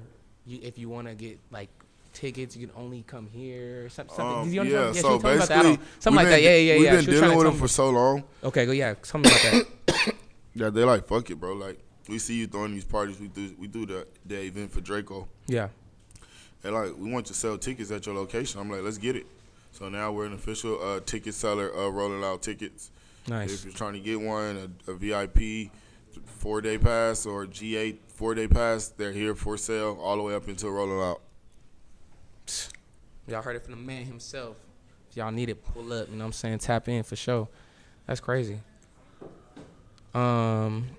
if you want to get like tickets, you can only come here. Something. Did you understand? So basically, something like that. Yeah. We've been dealing with them for so long. Okay, go something like that. Yeah, they like fuck it, bro. Like, we see you throwing these parties. We do the event for Drakeo. Yeah. And like, we want to sell tickets at your location. I'm like, let's get it. So now we're an official ticket seller of Rolling Out tickets. Nice. If you're trying to get one, a VIP 4-day pass or G8 4-day pass, they're here for sale all the way up until Rolling Out. Y'all heard it from the man himself. If y'all need it, pull up. You know what I'm saying? Tap in for sure. That's crazy. When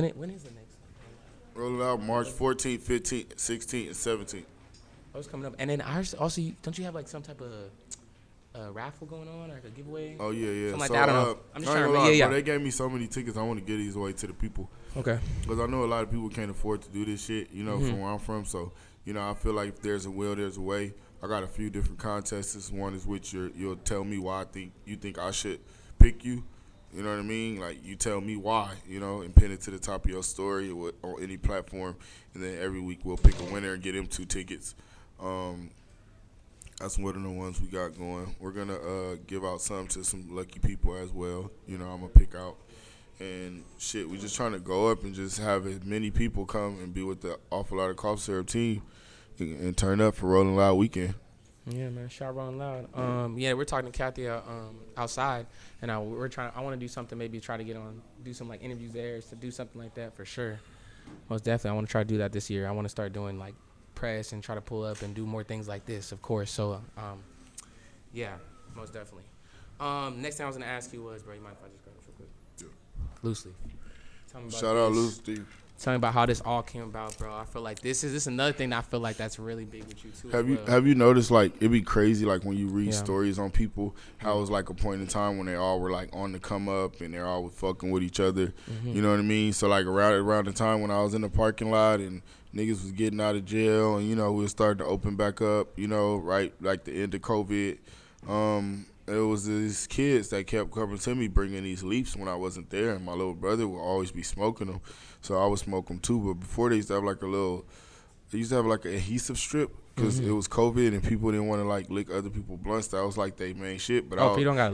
is the next one? Rolling Out March 14th, 15th, 16th, and 17th. Oh, it's coming up. And then ours also, don't you have like some type of raffle going on or like a giveaway? Oh, yeah. Something like that. I don't know. I'm just trying to remember. Bro, they gave me so many tickets. I want to get these away to the people. Okay. Because I know a lot of people can't afford to do this shit, from where I'm from. So, I feel like if there's a will, there's a way. I got a few different contests. One is which you'll tell me why you think I should pick you. You know what I mean? Like, you tell me why, and pin it to the top of your story or on any platform. And then every week we'll pick a winner and get them 2 tickets. That's one of the ones we got going. We're going to give out some to some lucky people as well. I'm going to pick out. And shit, we just trying to go up and just have as many people come and be with the awful lot of cough syrup team and turn up for Rolling Loud weekend. Yeah, man. Shout Rolling Loud. We're talking to Kathy outside, and I want to do something. Maybe try to do some like interviews there, to do something like that for sure. Most definitely, I want to try to do that this year. I want to start doing like press and try to pull up and do more things like this, of course. So, most definitely. Next thing I was gonna ask you was, bro, you mind if I just grab it real quick? Yeah. Loosely. Tell me about Shout out Loose Steve. Tell me about how this all came about, bro. I feel like this is another thing that I feel like that's really big with you too. Have you noticed, like, it'd be crazy, like, when you read Yeah. stories on people, how it was like a point in time when they all were like on the come up and they're all fucking with each other. You know what I mean? So like around the time when I was in the parking lot and niggas was getting out of jail and, you know, we was starting to open back up, you know, right, like the end of COVID. It was these kids that kept coming to me bringing these leafs when I wasn't there, and my little brother would always be smoking them, so I would smoke them too. But before, they used to have like they used to have like an adhesive strip because it was COVID and people didn't want to like lick other people's blunts. That was like they main shit. But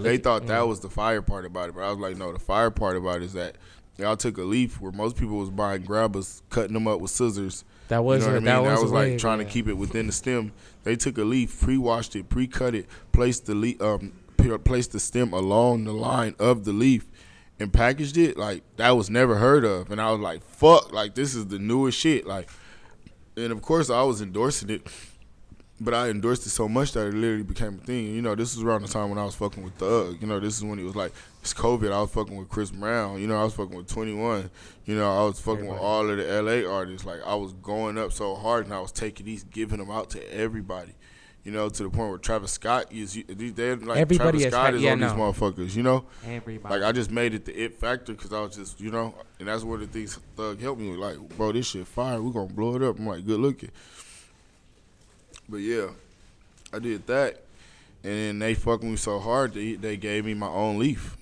they thought that was the fire part about it. But I was like, no, the fire part about it is that y'all took a leaf where most people was buying grabbers, cutting them up with scissors. That was, you know what I mean? That was like way, trying to keep it within the stem. They took a leaf, pre-washed it, pre-cut it, placed the stem along the line of the leaf, and packaged it. Like, that was never heard of. And I was like, fuck, like, this is the newest shit. Like, and of course I was endorsing it, but I endorsed it so much that it literally became a thing. You know, this was around the time when I was fucking with Thug. You know, this is when he was like, it's COVID. I was fucking with Chris Brown. You know, I was fucking with 21. You know, I was fucking with all of the LA artists. Like, I was going up so hard, and I was taking these, giving them out to everybody. You know, to the point where Travis Scott they're like, everybody Travis Scott is on no. these motherfuckers, you know? Everybody. Like, I just made it the it factor because I was just, you know, and that's one of the things Thug helped me with. Like, bro, this shit fire. We're going to blow it up. I'm like, good looking. But, yeah, I did that. And then they fucked me so hard, they gave me my own leaf.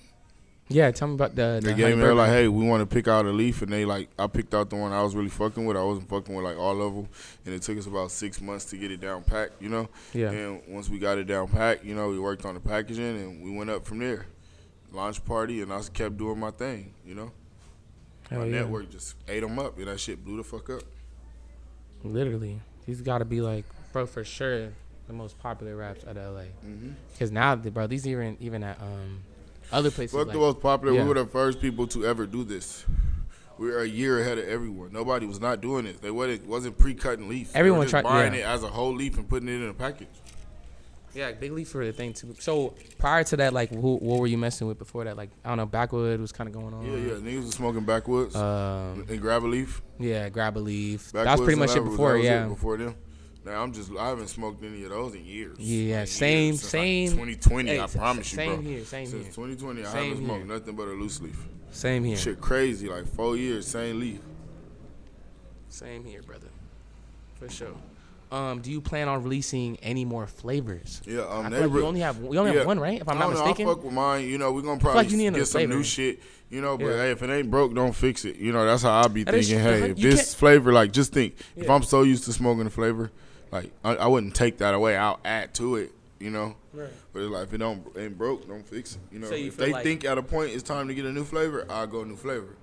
Yeah, tell me about the They gave me, they're like, hey, we want to pick out a leaf. And they, like, I picked out the one I was really fucking with. I wasn't fucking with, like, all of them. And it took us about 6 months to get it down packed, you know? Yeah. And once we got it down packed, you know, we worked on the packaging and we went up from there. Launch party, and I just kept doing my thing, you know? My network just ate them up, and that shit blew the fuck up. Literally. He's got to be, like, bro, for sure, the most popular raps out of LA. Because now, bro, these even at other places. Fuck like, the most popular. Yeah. We were the first people to ever do this. We were a year ahead of everyone. Nobody was not doing this. They wasn't pre-cutting leaf. Everyone tried buying yeah. it as a whole leaf and putting it in a package. Yeah, big leaf for the thing too. So prior to that, like, what were you messing with before that? Like, I don't know, backwood was kind of going on. Yeah. Niggas was smoking backwoods and grab a leaf. Yeah, grab a leaf. Backwoods, that was pretty much it before. Yeah. Before them. Now I haven't smoked any of those in years. Yeah, like same. Like 2020, I promise you, bro. Same here. Since 2020, I haven't smoked nothing but a loose leaf. Same here. Shit crazy, like 4 years, same leaf. Same here, brother. For sure. Do you plan on releasing any more flavors? Yeah, I feel like we only have one, right? If I'm not mistaken. I fuck with mine. You know, we're gonna probably get some new shit. You know, but hey, if it ain't broke, don't fix it. You know, that's how I be thinking. Hey, if this flavor, like, just think, if I'm so used to smoking the flavor, like, I wouldn't take that away. I'll add to it. You know, right. But it's like, if it ain't broke, don't fix it. You know, if they think at a point it's time to get a new flavor, I'll go new flavor.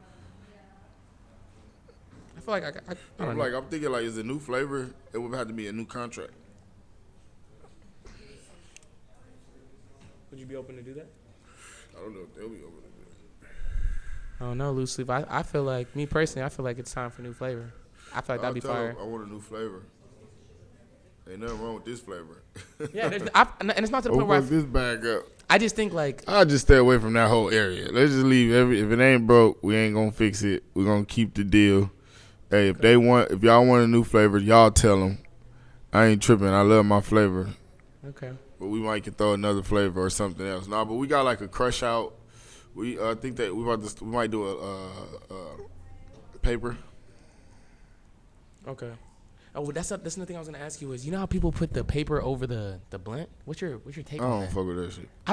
I feel like I'm thinking, like, is a new flavor? It would have to be a new contract. Would you be open to do that? I don't know if they'll be open to do that. I don't know, loose leaf. I feel like, me personally, I feel like it's time for new flavor. I feel like that'd be fire. I want a new flavor. Ain't nothing wrong with this flavor. Yeah, and it's not to the point where this bag up. I just think, like, I'll just stay away from that whole area. Let's just leave if it ain't broke, we ain't gonna fix it. We're gonna keep the deal. Hey, if y'all want a new flavor, y'all tell them. I ain't tripping. I love my flavor. Okay. But we might can throw another flavor or something else. Nah, but we got like a crush out. We think that we might do a paper. Okay. Oh, that's another thing I was gonna ask you is, you know how people put the paper over the blunt? What's your take on that? I don't fuck with that shit. I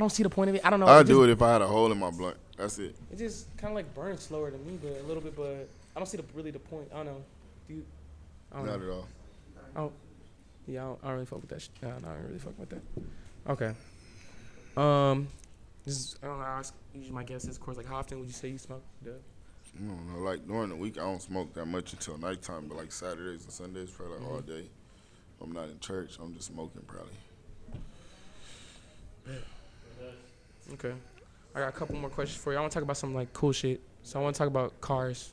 don't see the point of it. I don't know. I'd do it if I had a hole in my blunt. That's it. It just kind of like burns slower than me, but a little bit. But I don't see the point. I don't know. Do you? Not at all. Oh, yeah. I don't really fuck with that. No, I don't really fuck with that. Okay. I don't know. Usually my guess is, of course, like, how often would you say you smoke? I don't know. Like, during the week, I don't smoke that much until nighttime. But like Saturdays and Sundays, probably like all day. If I'm not in church, I'm just smoking probably. Okay. I got a couple more questions for you. I want to talk about some, like, cool shit. So I want to talk about cars.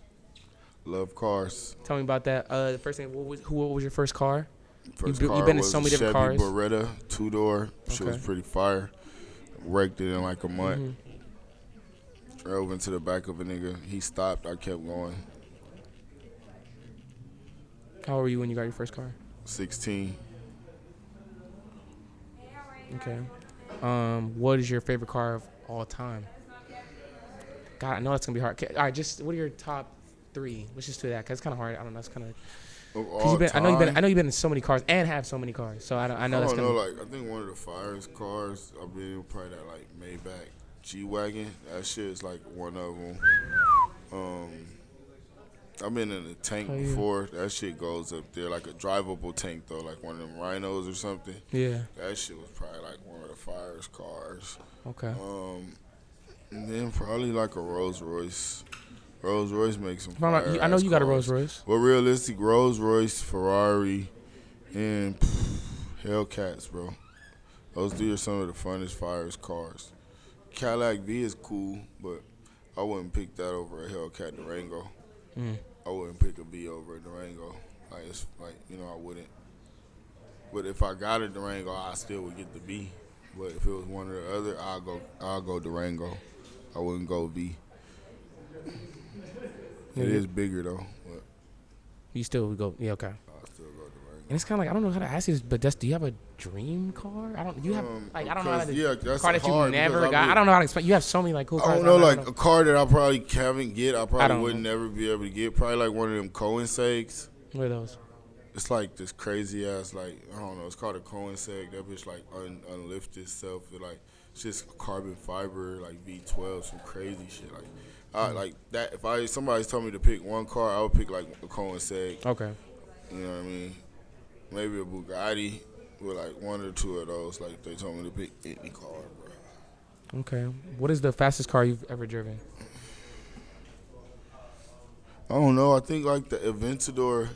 Love cars. Tell me about that. The first thing, what was your first car? First You've been in so many different cars. Chevy Beretta, 2-door. Shit was pretty fire. Wrecked it in like a month. Drove into the back of a nigga. He stopped. I kept going. How old were you when you got your first car? 16. Okay. What is your favorite car of all time? God, I know that's gonna be hard. All right, just what are your top 3? Let's just do that, cause it's kind of hard. I don't know. It's kind of Of because all time? I know you've been in so many cars and have so many cars. So I know I that's don't gonna. know, like, I think one of the Fire's cars, I've been in probably that, like, Maybach G-Wagon. That shit is, like, one of them. I've been in a tank before. That shit goes up there, like a drivable tank, though, like one of them Rhinos or something. Yeah. That shit was probably, like, one of the Fire's cars. Okay. And then probably, like, a Rolls Royce. Rolls Royce makes some fire. I know you got a Rolls cars. Royce. Well, realistic, Rolls Royce, Ferrari, and Hellcats, bro. Those 3 are some of the funnest Fire's cars. Cadillac V is cool, but I wouldn't pick that over a Hellcat Durango. I wouldn't pick a V over a Durango. Like, it's like, you know, I wouldn't. But if I got a Durango, I still would get the V. But if it was one or the other, I'll go Durango. I wouldn't go V. It is bigger though. But You still would go, yeah, okay. I'll still go Durango. And it's kind of like, I don't know how to ask you this, but do you have a dream car? I don't know how to, that's car that you hard never because got. I don't know how to explain. You have so many like cool cars. I don't know, like a car that I probably haven't get. I probably would know. never be able to get. Probably like one of them Cohen Segs. What are those? It's like this crazy ass, like, I don't know. It's called a Cohen Seg. That bitch like unlift itself. It's just carbon fiber, like V12, some crazy shit. Like, I like that. If somebody told me to pick one car, I would pick like a Cohen Seg. Okay. You know what I mean? Maybe a Bugatti with like 1 or 2 of those. Like, they told me to pick any car, bro. Okay. What is the fastest car you've ever driven? I don't know. I think like the Aventador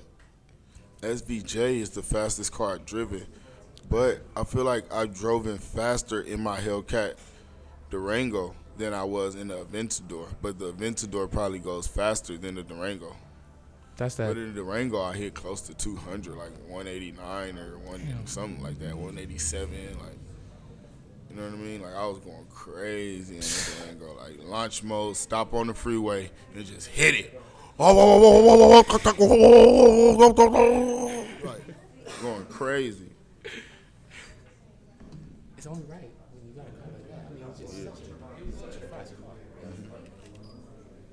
SVJ is the fastest car I've driven. But I feel like I've driven faster in my Hellcat Durango than I was in the Aventador. But the Aventador probably goes faster than the Durango. That's that. But in the Durango, I hit close to 200, like 189 or something like that, 187. Like, you know what I mean? Like, I was going crazy in the Durango. Like, launch mode, stop on the freeway, and just hit it. Like, going crazy. It's only right. You got a car like that. I mean, it's just such a fast car.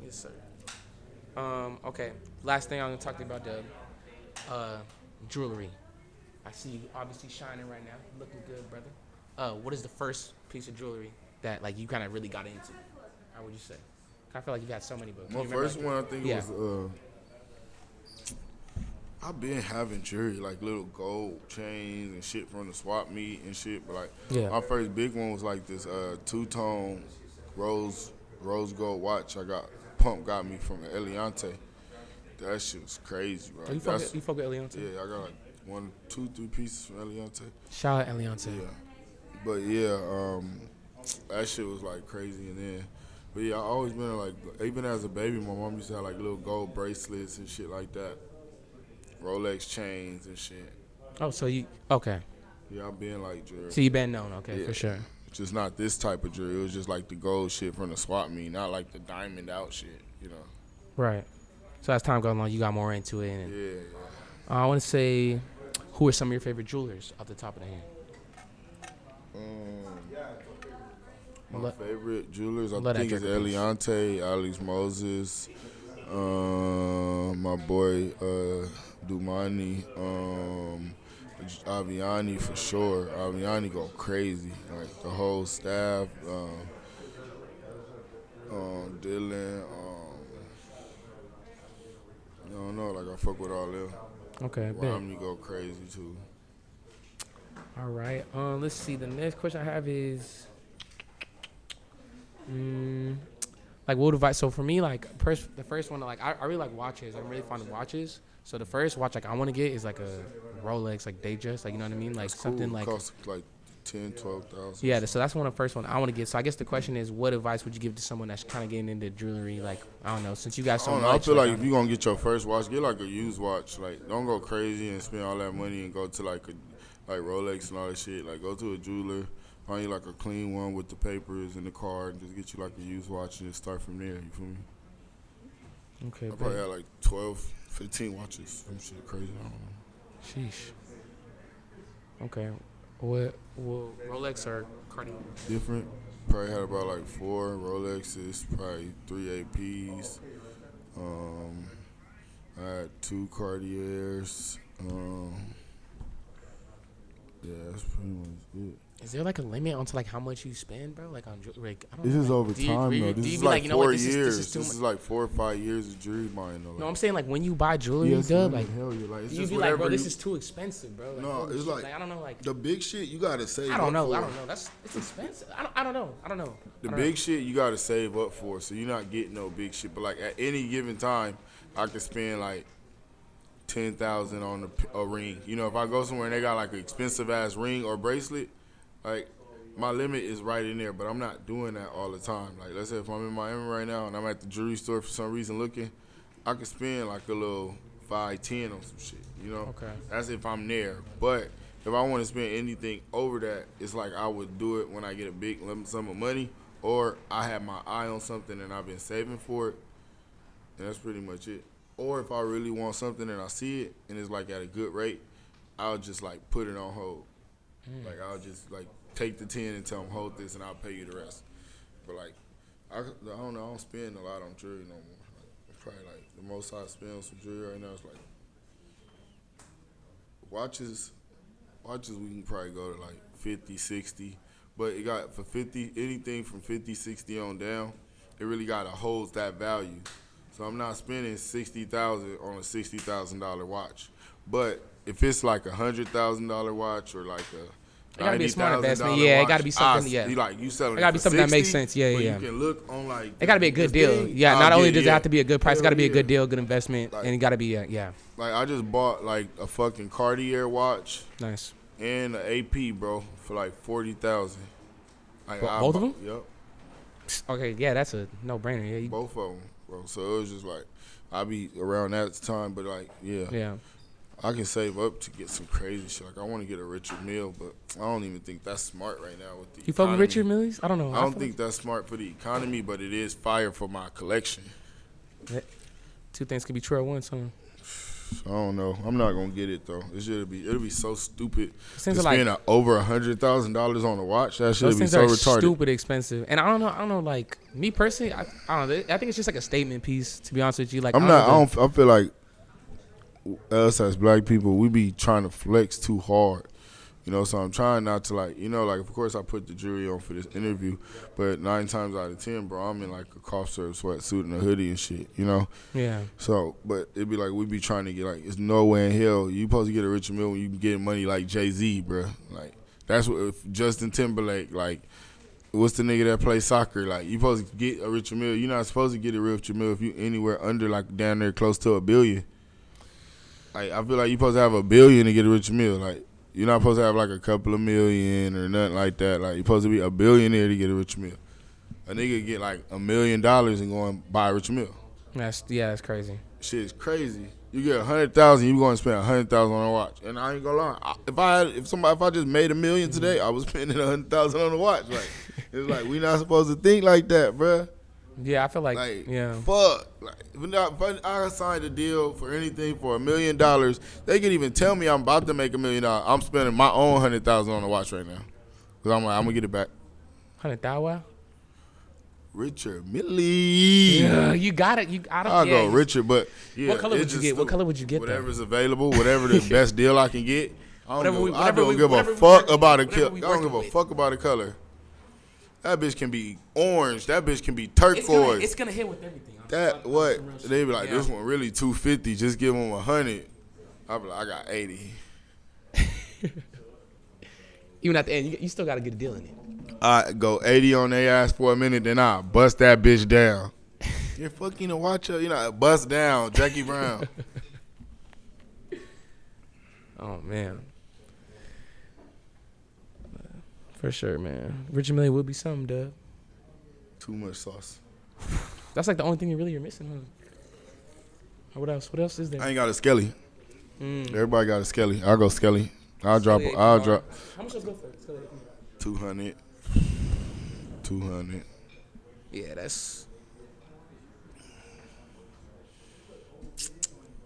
Yes, sir. Okay. Last thing I'm gonna talk to you about, Dubb. Jewelry. I see you obviously shining right now, looking good, brother. What is the first piece of jewelry that like you kind of really got into? How would you say? I feel like you've had so many books. My first one, I think, was I've been having jewelry, like little gold chains and shit from the swap meet and shit. But like, my first big one was like this 2-tone rose gold watch. Pump got me from Eliante. That shit was crazy, bro. Oh, you fuck with Eliante? Yeah, I got like 1, 2, 3 pieces from Eliante. Shout out Eliante. Yeah, but yeah, that shit was like crazy. And then, but yeah, I always been like, even as a baby, my mom used to have like little gold bracelets and shit like that, Rolex chains and shit. Oh, so okay? Yeah, I've been like jewelry. So you been known, okay, Yeah. for sure. Just not this type of jewelry. It was just like the gold shit from the swap meet, not like the diamond out shit, you know. Right. So as time goes along, you got more into it. And, Yeah. I want to say, who are some of your favorite jewelers off the top of the head? My favorite jewelers, I let think, that is drink, please. Eliante, Alex Moses, my boy Dumani, Aviani for sure. Aviani go crazy, like the whole staff. Dylan. I don't know, like I fuck with all them. Okay, Romney go crazy too. All right. Let's see. The next question I have is, like, what advice? So for me, like, the first one, like, I really like watches. I'm really fond of watches. So the first watch, like, I want to get is like a Rolex, like Datejust, like, you know what I mean, like. That's something cool. like. Costs like 10, 12,000. Yeah. So that's one of the first one I want to get. So I guess the question is, what advice would you give to someone that's kind of getting into jewelry? Like, I don't know, since you got so much. I feel like if you're gonna get your first watch, get like a used watch. Like, don't go crazy and spend all that money and go to like Rolex and all that shit. Like, go to a jeweler, find you like a clean one with the papers and the card, and just get you like a used watch and just start from there. You feel me? Okay. I probably had like 12, 15 watches. Some shit crazy. I don't know. Sheesh. Okay. What Rolex or Cartier? Different. Probably had about like 4 Rolexes, probably 3 APs. I had 2 Cartiers. Yeah, that's pretty much it. Is there like a limit onto like how much you spend, bro? Like on like I don't This know. is like, over time though. This is like 4 years. This is like 4 or 5 years of jewelry buying though. No, I'm saying like when you buy jewelry, yes, Dubb, like hell yeah, like it's you just be like, bro, whatever this is too expensive, bro. Like, no, holy it's shit. like I don't know, like the big shit you gotta save. I don't know. up I for. don't know. It's expensive. I don't know. The big shit you gotta save up for, so you're not getting no big shit. But like at any given time, I could spend like 10,000 on a ring. You know, if I go somewhere and they got like an expensive ass ring or bracelet, like my limit is right in there. But I'm not doing that all the time. Like let's say if I'm in Miami right now and I'm at the jewelry store for some reason looking, I could spend like a little 5-10 on some shit. You know, Okay. That's if I'm there. But if I want to spend anything over that, it's like I would do it when I get a big lump sum of money, or I have my eye on something and I've been saving for it, and that's pretty much it. Or if I really want something and I see it and it's like at a good rate, I'll just like put it on hold. Like I'll just like take the 10 and tell them hold this and I'll pay you the rest. But like I don't know, I don't spend a lot on jewelry no more. Like, probably like the most I spend on some jewelry right now is like watches we can probably go to like 50, 60. But it got for 50, anything from 50, 60 on down, it really gotta hold that value. So I'm not spending $60,000 on a $60,000 watch. But if it's like $100,000 watch or like a it gotta be a smart investment. $90,000 Yeah, it watch, gotta be something. Yeah, you selling it gotta be something that makes 60, sense. Yeah, but yeah. You can look on like It gotta be a good deal. thing, Yeah, not only does it have to be a good price, it Hell gotta be a yeah. good deal, good investment, Like- and it gotta be yeah, Like I just bought like a fucking Cartier watch nice. and an AP, bro, for like 40,000. Like Both of them? Yep, Okay, yeah, that's a no brainer. Yeah, both of them, bro. So it was just like I be around that time, but like yeah. I can save up to get some crazy shit. Like I want to get a Richard Mille, but I don't even think that's smart right now with the You fuck with economy. Richard Milles? I don't know. I don't think that's smart for the economy, but it is fire for my collection. Two things can be true at once, huh? I don't know. I'm not gonna get it though. It'll be so stupid to Things are like spend over $100,000 on a watch. That should those be things so are retarded. stupid expensive, and I don't know. Like me personally, I don't know. I think it's just like a statement piece. To be honest with you, like I feel like us as black people, we be trying to flex too hard. You know, so I'm trying not to like, you know, like of course I put the jewelry on for this interview, but 9 times out of 10, bro, I'm in like a cough syrup sweatsuit and a hoodie and shit, you know? Yeah. So, but it'd be like, we be trying to get like, it's no way in hell you supposed to get a Richard Mille when you get money like Jay-Z, bro. Like, that's what, if Justin Timberlake, like, what's the nigga that plays soccer? Like, you supposed to get a Richard Mille. You're not supposed to get a Richard Mille if you anywhere under like down there close to $1 billion. Like, I feel like you supposed to have $1 billion to get a Richard Mille. Like, you're not supposed to have like a couple of million or nothing like that. Like, you're supposed to be a billionaire to get a Richard Mille. A nigga get like $1 million and go and buy a Richard Mille. That's crazy. Shit is crazy. You get 100,000, you going to spend 100,000 on a watch. And I ain't gonna lie, if I just made $1 million today, I was spending 100,000 on a watch. Like, it's like we not supposed to think like that, bruh. Yeah, I feel like yeah. Fuck. Like, if I signed a deal for anything for $1 million, they could even tell me I'm about to make $1 million. I'm spending my own 100,000 on a watch right now, cause I'm like, I'm gonna get it back. 100,000. Richard Mille. Yeah, you got it. I'll go Richard, but yeah. What color would you get? What color would you get? Whatever's available, whatever the best deal I can get. I don't give a fuck about a color. I don't give a fuck about a color. That bitch can be orange. That bitch can be turquoise. It's gonna hit with everything. They be like, this one really $250. Just give them $100. I be like, I got 80. Even at the end, you still gotta get a deal in it. I go 80 on their ass for a minute, then I bust that bitch down. You're fucking a watch up, bust down, Jackie Brown. Oh man, for sure, man. Richard Mille would be something, Dubb. Too much sauce. That's like the only thing you're missing, huh? What else? What else is there? I ain't got a Skelly. Everybody got a Skelly. I'll go Skelly. I'll drop. How much does go for? 200. Yeah, that's.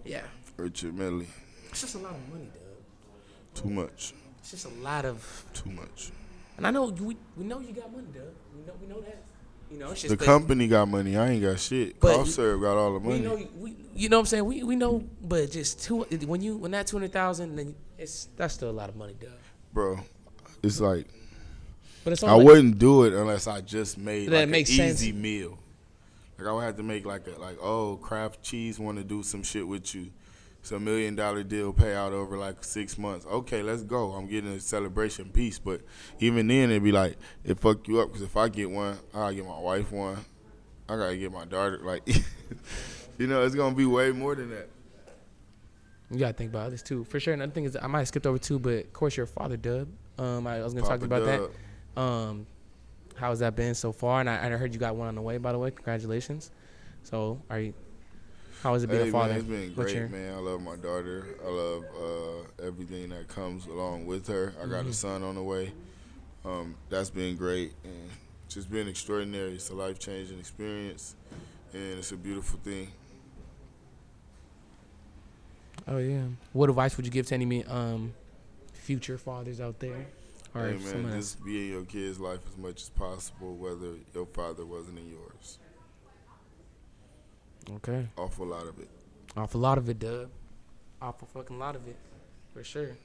Yeah. Richard Medley. It's just a lot of money, Dubb. Too much. It's just a lot of. Too much. And I know we know you got money, Dubb. We know that. You know, it's just The company got money. I ain't got shit. Cough syrup got all the money. We know you know what I'm saying. We know, but just when that 200,000, then that's still a lot of money, Dubb. Bro, it's like. But it's I wouldn't do it unless I just made like an easy meal. Like I would have to make Kraft Cheese want to do some shit with you. It's $1 million deal payout over like 6 months. Okay, let's go. I'm getting a celebration piece. But even then, it'd be like, it fuck you up because if I get one, I gotta get my wife one. I gotta get my daughter. Like, you know, it's gonna be way more than that. You gotta think about this too, for sure. Another thing is, I might have skipped over too, but of course, you're a father, Dubb. I was gonna talk about that. How's that been so far? And I heard you got one on the way, by the way. Congratulations. So, how has it been a father? Man, it's been great, man. I love my daughter. I love everything that comes along with her. I got a son on the way. That's been great and just been extraordinary. It's a life-changing experience, and it's a beautiful thing. Oh, yeah. What advice would you give to any future fathers out there? Or hey, man, just be in your kid's life as much as possible, whether your father wasn't in yours. Okay. Awful lot of it. Awful lot of it, Dubb. Awful fucking lot of it. For sure.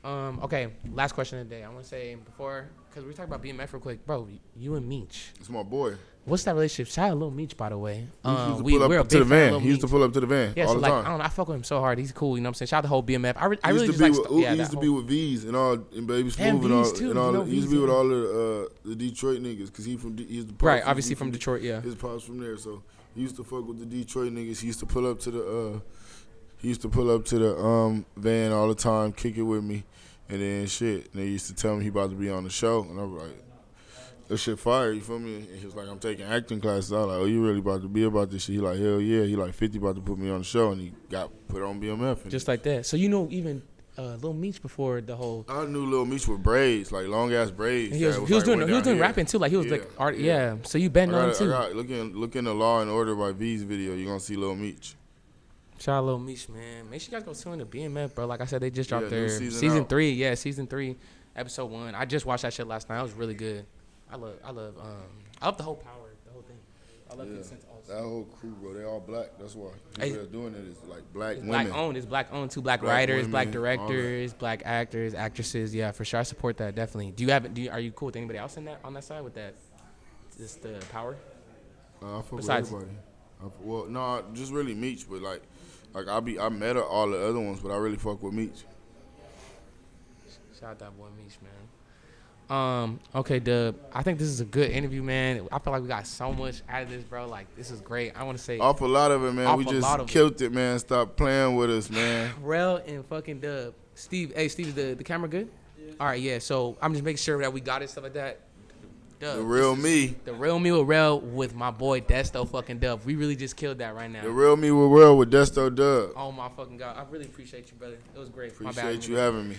Okay, last question of the day. I want to say before, because we talked about BMF real quick. Bro, you and Meech. It's my boy. What's that relationship? Shout out Lil Meech, by the way. He used to pull up to the van. He used to pull up to the van all the time. I don't know. I fuck with him so hard. He's cool. You know what I'm saying? Shout out the whole BMF. I really just he used to be with V's and all, and Baby Smooth and all. He used to be with all the Detroit niggas because he's the pops. Right, obviously from Detroit, yeah. His pops from there, so he used to fuck with the Detroit niggas. He used to pull up to the van all the time, kick it with me, and then shit. And they used to tell me he about to be on the show, and I was like, that shit fire, you feel me? And he was like, I'm taking acting classes. I was like, oh, you really about to be about this shit? He like, hell yeah. He like 50 about to put me on the show, and he got put on BMF. Just like that. So you know even Lil Meech before the whole. I knew Lil Meech with braids, like long ass braids. He was doing rapping too, like he was like art. Yeah. So you been on too. Look in the Law and Order by V's video. You gonna see Lil Meech. Shout out Lil Meech, man. Make sure you guys go tune in to BMF, bro. Like I said, they just dropped their season 3. Yeah, season 3, episode 1. I just watched that shit last night. It was really good. I love the whole power, the whole thing. I love it since also. That whole crew, bro, they all black. That's why they're doing it. It's like black women. Black owned. It's black owned. 2 black writers, women, black directors, black actors, actresses. Yeah, for sure. I support that definitely. Are you cool with anybody else on that side with that? Just the power. I fuck with everybody. Well, no, just really Meech, but like I met all the other ones, but I really fuck with Meech. Shout out that boy Meech, man. Okay, Dubb. I think this is a good interview, man. I feel like we got so much out of this, bro. Like, this is great. I want to say awful lot of it, man. We just killed it, man. Stop playing with us, man. Rel and fucking Dubb. Steve, is the camera good? Yeah. All right, yeah. So I'm just making sure that we got it, stuff like that. Dubb, the real me with Rel with my boy Desto fucking Dubb. We really just killed that right now. The real me with Rel with Desto Dubb. Oh my fucking god. I really appreciate you, brother. It was great. Appreciate you having me.